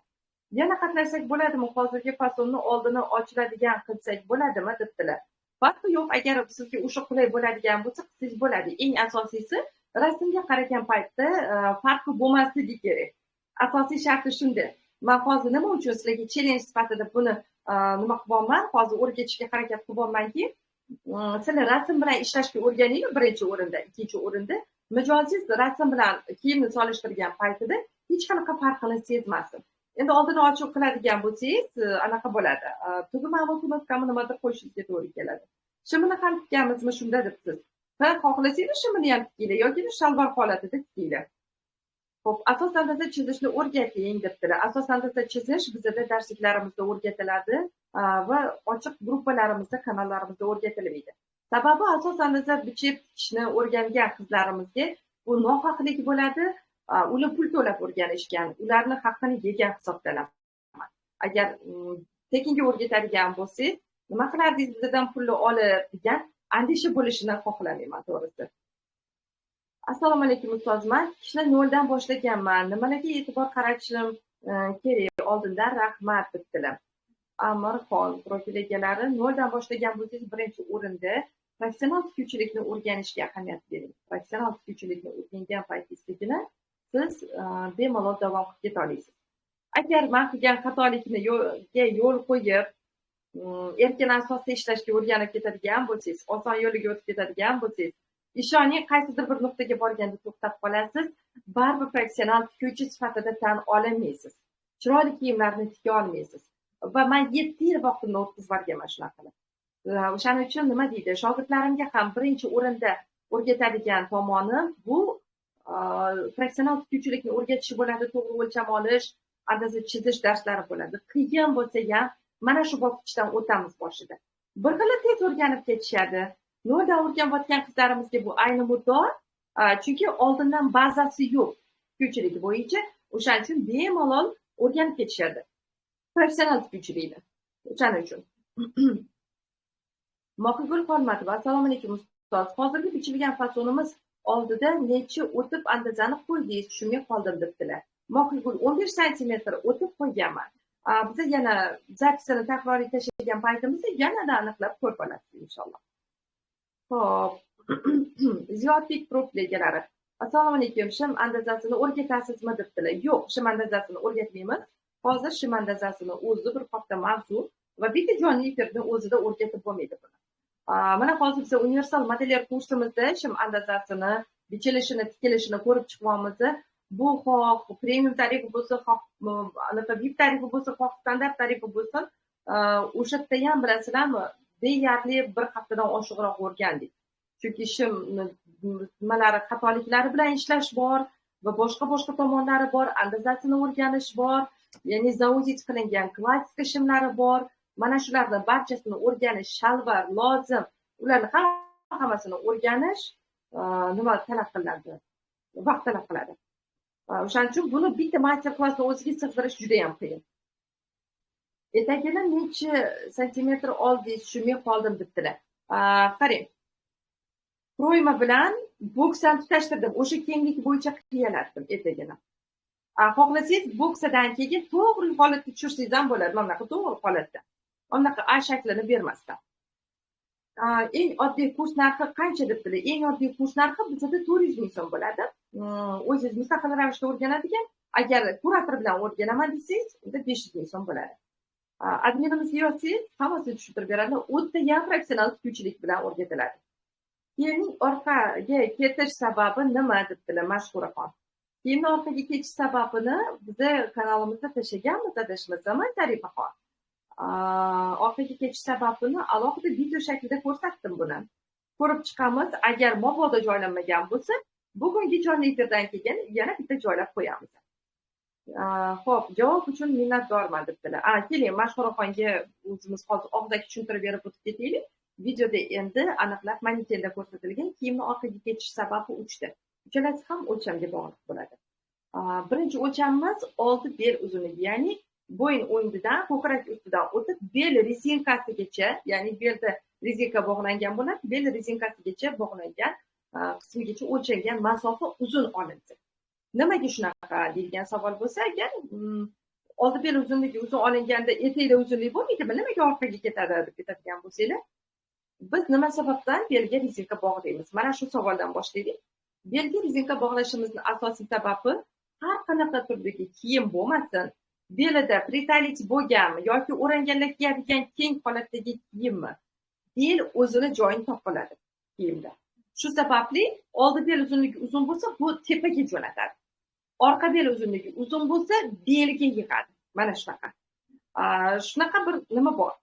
Yana qatnashsak bo'ladimi? Hozirgi fasonni oldini ochiladigan qilsak bo'ladimi debdilar. Farqi yo'q, agar sizga o'sha qulay bo'ladigan bo'lsa, qilsangiz bo'ladi. Eng asosiysi rasmga qaragan paytda farqi bo'lmasligi kerak. Asosiy sharti shunda. Men hozir nima uchun sizlarga challenge sifatida buni nima qilmoqman? Hozir o'rgatishga harakat qilmoqmanki, sizlar rasm bilan ishlashga o'rganinglar birinchi o'rinda, ikkinchi o'rinda mijozingiz rasm bilan kiyimni solishtirgan paytida hech qanaqa farqini sezmasin. Endi oldini ochiq qiladigan bo'lsangiz, anaqa bo'ladi. Tugmami, knopkami nimadir qo'yishingizga to'g'ri keladi. Shimini ham tikkamizmi shunda debsiz. Va xohlasangiz shimini ham tikinglar yoki shalvar holatida tikinglar. Xo'p, asosan da chizishni o'rgating debdilar. Asosan da chizish bizda darsliklarimizda o'rgatiladi va ochiq gruppalarimizda, kanallarimizda o'rgatilmaydi. Sababi asosan da bichib tikishni o'rgangan qizlarimizga bu nohaqlik bo'ladi. Ular pul to'lab o'rganishgan, ularni haqqini yegan hisoblanaman. Agar tekinga o'rgatadigan bo'lsangiz, nima qilardingiz bizdan pulni olib degan andisha bo'lishini xohlamayman to'g'risi. Assalomu alaykum ustozman. Ishni noldan boshlaganman. Nimalarga e'tibor qaratishim kerak? Oldindan rahmat debdilar. Amirxon profil egalari, noldan boshlagan bo'lsangiz, birinchi o'rinda professional tikuvchilikni o'rganishga ahamiyat bering. Professional tikuvchilikni o'rgangan paytingizda siz bemalol davom qilib keta olasiz. Agar men qilgan xatolikni yo'l qo'yib, erkin asosda ishlashga o'rganib ketadigan bo'lsangiz, oson yo'liga o'tib ketadigan bo'lsangiz, ishoning, qaysidir bir nuqtaga borganda to'xtab qolasiz, baribir professional tikuvchi sifatida tan olmaysiz. Chiroyli kiyimlarni tika olmaysiz. Va men 7 yil vaqtimni o'tkazib yuborganman shunaqa qilib. O'shaning uchun nima deydi? Shogirdlarimga ham birinchi o'rinda o'rgatadigan tomonim bu professional tikuvchilikni o'rgatish bo'ladi, to'g'ri o'lcham olish, andaza chizish darslari bo'ladi. Qiyin bo'lsa ham mana shu bosqichdan o'tamiz boshida. Bir xil tez o'rganib ketishadi. Noldan o'rganayotgan qizlarimizga bu ayni muddao, chunki oldindan bazasi yo'q tikuvchilik bo'yicha, o'shaning uchun bemalol o'rganib ketishadi. Professional tikuvchilikni. O'shaning uchun. Mohigul Xolmatova, assalomu alaykum ustoz. Hozirgi bichilgan fasonimiz oldida necha o'tib andazani qo'ydingiz, tushunmay qoldim debdilar. Mohigul 11 sm o'tib qo'yganman. Biz yana zapisini takroriy tashlagan paytimizda yanada aniqlab ko'rib olasiz inshaalloh. Xo'p. Ziyodbek profil egalari. Assalomu alaykum. Shim andazasini o'rgatasizmi debdilar. Yo'q, shim andazasini o'rgatmaymiz. Hozir shim andazasini o'zi bir katta mavzu va bitta jonli efirni o'zida o'rgatib bo'lmaydi buni. Mana hozir biz universal modelyer kursimizda shim andazasini, bichilishini, tikilishini ko'rib chiqyapmiz. Bu xoh premium tarifi bo'lsa, xoh anaqa VIP tarifi bo'lsa, xoh standart tarifi bo'lsa, o'sha yerda ham bilasizlarmi, deyarli bir haftadan oshiqroq o'rgandik. Chunki shim nimalari, xatoliklari bilan ishlash bor va boshqa tomonlari bor, andazasini o'rganish bor, ya'ni zaudit qilingan klassika shimlari bor. Mana shularning barchasini o'rganish shalvar lozim. Ularni hammasini o'rganish nima talab qiladi? Vaqt talab qiladi. O'shaning uchun buni bitta master klassni o'ziga sig'dirish juda ham qiyin. Etagini necha santimetr oldingiz, tushunmay qoldim debdilar. Qarang. Proyma bilan boksdan tutashtirdim. O'sha kenglik bo'yicha qiyalatdim etagini. Xohlasangiz boksadan keyin to'g'ri holatga tushirsangiz ham bo'ladi. Mana bunaqa to'g'ri holatda. Unaqa A shaklini bermasdan. Eng oddiy kurs narxi qancha debdilar? Eng oddiy kurs narxi bizda 400 ming so'm bo'ladi. O'zingiz mustaqil ravishda o'rganadigan, agar kurator bilan o'rganaman desangiz, unda 500 ming so'm bo'ladi. Adminimizga yozsangiz, hammasini tushuntirib beradi. O'ta ham professional tikuvchilik bilan o'rgatiladi. Kiyimning orqaga ketish sababi nima debdilar Mashhuraxon. Kiyimni orqaga ketish sababini bizni kanalimizda tashlaganmiz, adashmasam, Tarifaxon. Orqaga ketish sababini alohida video shaklida ko'rsatdim buni. Ko'rib chiqamiz. Agar mabodo joylanmagan bo'lsa, bugungi jonli efirdan keyin yana bitta joylab qo'yamiz. Xo'p, javob uchun minnatdorman debdilar. Keling, Mashhuraxonga o'zimiz hozir og'zaki tushuntirib berib o'tib ketaylik. Videoda endi aniqlab manekenda ko'rsatilgan kiyimni orqaga ketish sababi 3 ta. Uchalasi ham o'lchamga bog'liq bo'ladi. Birinchi o'lchamimiz oldi bel uzunligi, ya'ni bo'yin o'yindidan ko'krak ustidan o'tib bel rezinkasigacha, ya'ni belda rezinka bog'langan bo'ladi, bel rezinkasigacha bog'langan qismigacha o'lchangan masofa uzun olinadi. Nimaga shunaqa deyilgan savol bo'lsa, agar oldi bel uzunligi uzun olinganda etekda uzunlik bo'lmaydimi? Nimaga orqaga ketadi deb ketadigan bo'lsanglar, biz nima sababdan belga rezinka bog'laymiz? Mana shu savoldan boshlaylik. Belga rezinka bog'lashimizning asosiy sababi har qanaqa turdagi kiyim bo'lmasin, belida pritalit bo'lganmi yoki o'ranganlar kiyadigan keng holatdagi kiyimmi, bel o'zini joyini topib oladi kiyimda. Shu sababli oldi bel uzunligi uzun bo'lsa, bu tepaga jo'natadi. Orqa bel uzunligi uzun bo'lsa, belga yig'adi. Mana shunaqa. Shunaqa bir nima bor?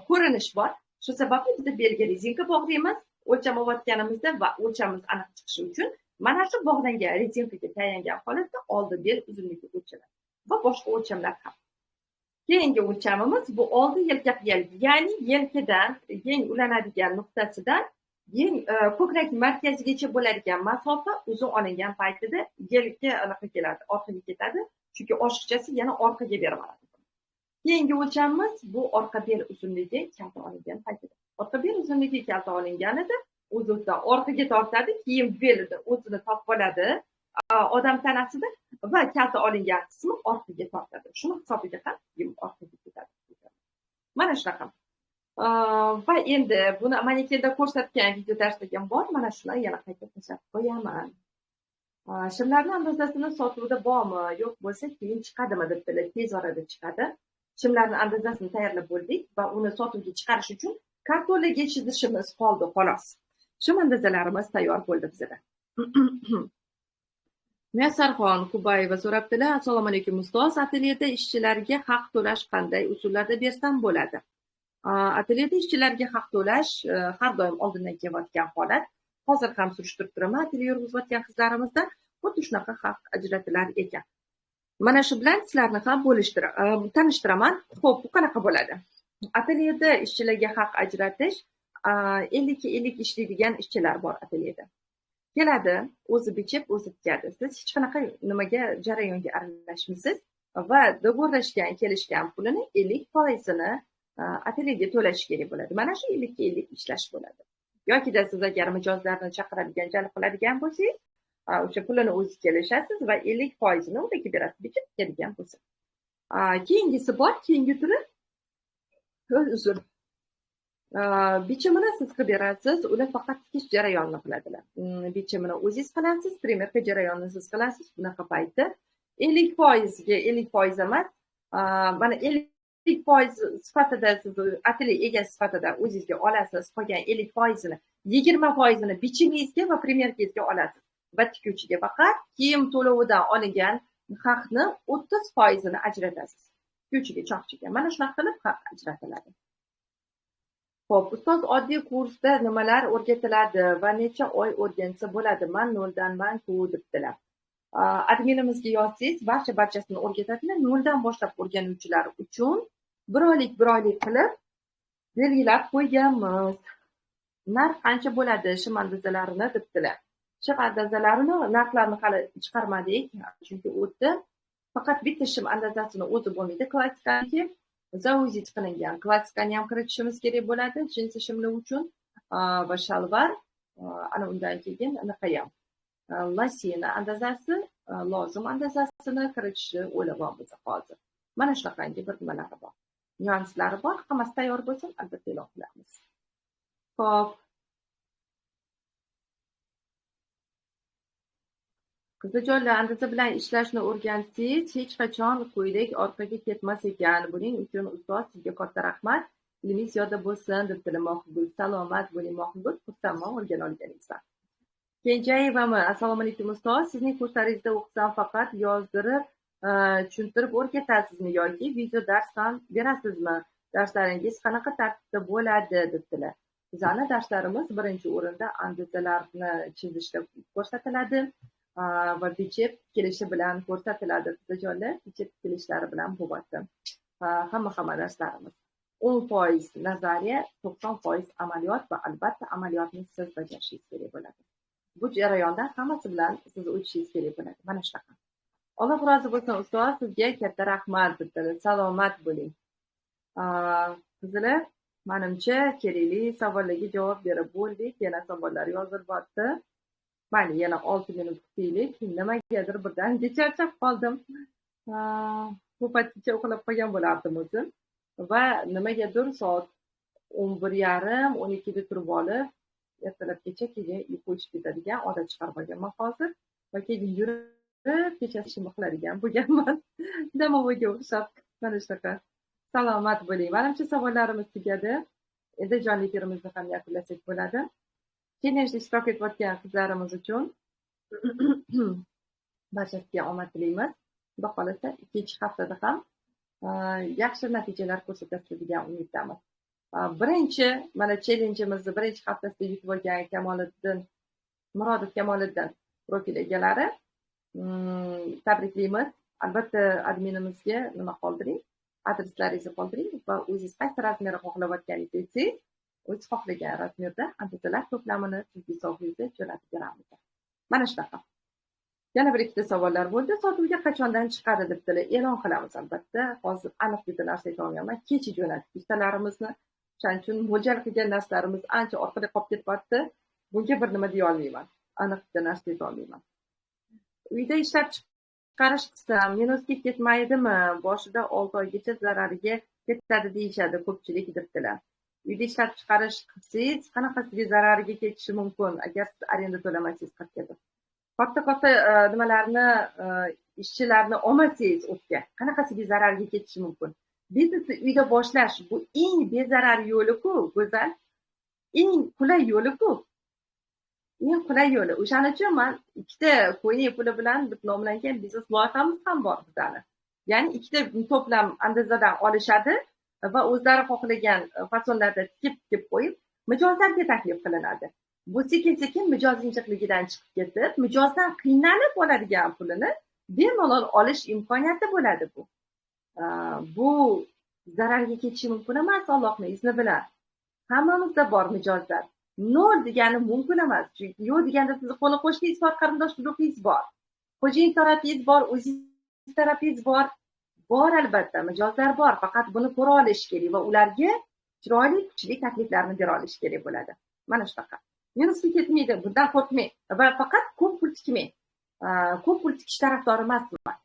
Ko'rinish bor. Shu sababli biz belga rezinka bog'laymiz, o'lcham olayotganimizda va o'lchamimiz aniq chiqishi uchun mana shu bog'langan rezinkaga tayangan holatda oldi bel uzunligi o'lchanadi va boshqa o'lchamlar ham. Keyingi o'lchamimiz bu oldi yelka qiyalgi, ya'ni yelkadan yeng ulanadigan nuqtasidan yeng ko'krak markazigacha bo'ladigan masofa uzun olingan paytida yelka anaqa keladi, orqaga ketadi, chunki oshiqchasi yana orqaga berib oladi. Keyingi o'lchamimiz bu orqa bel uzunligi kalta olingan paytida. Orqa bel uzunligi kalta olinganida o'zidan orqaga tortadi, keyin belida o'zini topib oladi odam tanasida va kalta olingan qismi orqaga tortadi. Shuni hisobiga ham kiyim orqaga ketadi. Mana shunaqa. Va endi buni manekenda ko'rsatgan video darsligim bor. Mana shuni yana qayta tashlab qo'yaman. Shimlarning andazasini sotuvda bormi? Yo'q bo'lsa keyin chiqadimi debdilar. Tez orada chiqadi. Shimlarning andazasini tayyorlab bo'ldik va uni sotuvga chiqarish uchun kartonlarga chizishimiz qoldi xolos. Shim andazalarimiz tayyor bo'ldi bizda. Muyassarxon Kubayeva so'rabdilar. Assalomu alaykum ustoz. Atelyeda ishchilarga haq to'lash qanday usullarda bersam bo'ladi? Atelyeda ishchilarga haq to'lash har doim oldindan kelayotgan holat. Hozir ham surishtirib turaman atelye yurg'izayotgan qizlarimizdan. xuddi shunaqa haq ajratilar ekan. Mana shu bilan sizlarni ham tanishtiraman. Xo'p, bu qanaqa bo'ladi? Atelyeda ishchilarga haq ajratish, 50-50 ishlaydigan ishchilar bor atelyeda. Keladi, o'zi bichib, o'zi tikadi. Siz hech qanaqa nimaga jarayonga aralashmaysiz va do'g'irlashgan, kelishgan pulini 50%ni atelyega to'lash kerak bo'ladi. Mana shu 50-50 ishlash bo'ladi. Yokida siz agar mijozlarni chaqiradigan, jalb qiladigan bo'lsangiz, o'sha pulini o'zi kelishasiz va 50%ni ularga berasiz, bichib tikadigan bo'lsa. Keyingisi bor, keyingi turi uzr. Bichimini siz qilib berasiz, ular faqat tikish jarayonini qiladilar. Bichimini o'zingiz qilasiz, primerka jarayonini siz qilasiz. Bunaqa payti 50% ga 50% emas, mana 50% sifatida siz atelye egasi sifatida o'zingizga olasiz, qolgan 50%ni 20%ni bichimingizga va primerkangizga olasiz va tikuvchiga faqat kiyim to'lovidan olingan haqni 30%ni ajratasiz. Tikuvchiga, choqchiga. Mana shunaqa qilib haq ajratiladi. Xo'p, ustoz, oddiy kursda nimalar o'rgatiladi va necha oy o'rgansa bo'ladi? Men noldanman-ku debdilar. Adminimizga yozsangiz, barchasini o'rgatadilar. Noldan boshlab o'rganuvchilar uchun bir oylik qilib belgilab qo'yganmiz. Narx qancha bo'ladi shim andazalarini debdilar. Shim andazalarini narxlarini hali chiqarmadik, chunki u yerda faqat bitta shim andazasini o'zi bo'lmaydi. Klassikaniki zauzit qilingan klassikani ham kiritishimiz kerak bo'ladi jinsi shimlar uchun va shalvar, ana undan keyin anaqa ham lasina andazasi, lozim andazasini kiritishni o'ylayapmiz hozir. Mana shunaqangi bir nimalari bor, nyuanslari bor. Hammasi tayyor bo'lsin, albatta e'lon qilamiz. Xo'p, qizijonlar, andaza bilan ishlashni o'rgansangiz, hech qachon ko'ylak orqaga ketmas ekan. Buning uchun ustoz sizga katta rahmat. Ilmingiz ziyoda bo'lsin debdilar. Mohibul, salomat bo'ling Mohibul, xursandman o'rgana olganingizga. Kenjayevami? Assalomu alaykum ustoz. Sizning kurslaringizda o'qisam faqat yozdirib, tushuntirib o'rgatasizmi yoki video dars ham berasizmi? Darslaringiz qanaqa tartibda bo'ladi debdilar. Bizning darslarimiz birinchi o'rinda andazalarni chizishda ko'rsatiladi va bichib kelishi bilan ko'rsatiladi. Qizijonlar, bichib kelishlari bilan bo'lyapti. Hamma darslarimiz 10% nazariya, 90% amaliyot va albatta amaliyotni siz bajarishingiz kerak bo'ladi. Bu jarayonda hammasi bilan siz o'tishingiz kerak bo'ladi. Mana shunaqa. Alloh rozi bo'lsin ustoz, sizga katta rahmat debdilar. Salomat bo'ling. Qizlar, menimcha kerakli savollarga javob berib bo'ldik. Yana savollar yozilyapti. Mayli, yana 6 minut kutaylik. Nimagadir birdaniga charchab qoldim. Bu paytgacha uxlab qolgan bo'lardim o'zim. Va nimagadir soat 11:30, 12da turib olib, ertalabgacha keyin uyqu o'chib ketadigan odat chiqarib olganman hozir. Va keyin yurib, kechasi ishimni qiladigan bo'lganman. Damovoga o'xshab, mana shunaqa. Salomat bo'ling. Menimcha savollarimiz tugadi. Endi jonli efirimizni ham yakunlasak bo'ladi. Challenge'da ishtirok etayotgan qizlarimiz uchun barchasiga omad tilaymiz. Xudo xolasa, ikkinchi haftada ham yaxshi natijalar ko'rsatasiz degan umiddamiz. Birinchi mana challenge'imizni birinchi haftasida yutib olgan Murodov Kamoliddin profil egalari tabriklaymiz. Albatta adminimizga nima qoldiring, adreslaringizni qoldiring va o'zingiz qaysi razmerni xohlayotganingizni aytsangiz, o'z xohlagan razmerda andazalar to'plamini sizga hisobingizga jo'natib beramiz. Mana shunaqa. Yana bir ikkita savollar bo'ldi. Sotuvga qachondan chiqadi debdilar. E'lon qilamiz albatta. Hozir aniq bitta narsa ayta olmayman. Kecha jo'natdik ustalarimizni. Shuning uchun mo'ljal qilgan narsalarimiz ancha orqada qolib ketyapti. Bunga bir nima deya olmayman. Aniq bitta narsa ayta olmayman. Uyda ishlab chiqarish qilsam, minusga ketmaydimi? Boshida 6 oygacha zarariga ketadi deyishadi ko'pchilik debdilar. Uyda ishlab chiqarish qilsangiz, qanaqasiga zarariga ketishi mumkin agar siz arenda to'lamasangiz qattiq. Katta nimalarni, ishchilarni olmasangiz o'tga, qanaqasiga zararga ketishi mumkin? Biznesni uyda boshlash bu eng bezarar yo'li-ku, go'zal. Eng qulay yo'li-ku. Eng qulay yo'li. O'shaning uchun men ikkita qo'yning puli bilan deb nomlangan biznes loyihamiz ham bor bizani. Ya'ni ikkita to'plam andazadan olishadi va o'zlari xohlagan fasonlarda tikib qo'yib, mijozlarga taklif qilinadi. Bu sekin-sekin mijoz injiqligidan chiqib ketib, mijozdan qiynalib oladigan pulini bemalol olish imkoniyati bo'ladi bu. Bu zararga ketishi mumkin emas Allohning izni bilan. Hammamizda bor mijozlar. No degani mumkin emas. Chunki yo'q deganda sizni qo'l qo'shningiz bor, qarindosh urug'ingiz bor. Xo'jayin tarafingiz bor, o'zingiz tarafingiz bor. Bor albatta, mijozlar bor. Faqat buni ko'ra olish kerak va ularga chiroyli, kuchli takliflarni bera olish kerak bo'ladi. Mana shunaqa. Minusga ketmaydi, bundan qo'rqmang va faqat ko'p pul tikmang. Ko'p pul tikish tarafdori emasman.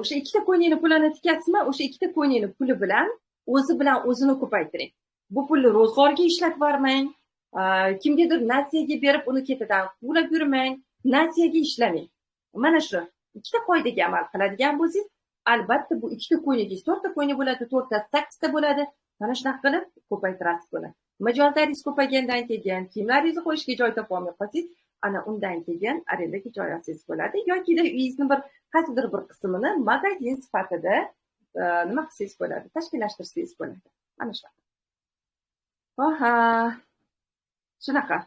O'sha ikkita ko'yningni pulini tikasizmi, o'sha ikkita ko'yningni puli bilan o'zini ko'paytiring. Bu pulni ro'zg'orga ishlatib yubormang. Kimgadir nasiyaga berib uni ketidan quvlab yurmang. Nasiyaga ishlamang. Mana shu ikkita qoidaga amal qiladigan bo'lsangiz, albatta bu ikkita ko'yningiz 4 ta ko'yni bo'ladi, 4 ta 8 ta bo'ladi. Mana shunaqa qilib ko'paytirasiz buni. Mijozlaringiz ko'paygandan keyin kiyimlaringizni qo'yishga joy topolmay qolsangiz, ana undan keyin arendaga joy olsangiz bo'ladi yoki uyingizni qaysidir bir qismini magazin sifatida nima qilsangiz bo'ladi, tashkillashtirsangiz bo'ladi. Mana shunaqa. Aha. Shunaqa.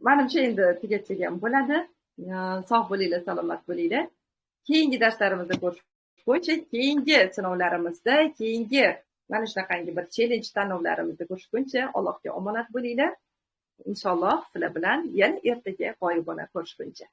Menimcha endi tugatsak ham bo'ladi. Sog' bo'linglar, salomat bo'linglar. Keyingi darslarimizda ko'rishguncha, keyingi sinovlarimizda, keyingi mana shunaqangi bir challenge tanlovlarimizda ko'rishguncha, Allohga omonat bo'linglar. Inshaalloh sizlar bilan yana ertaga g'oyibona ko'rishguncha.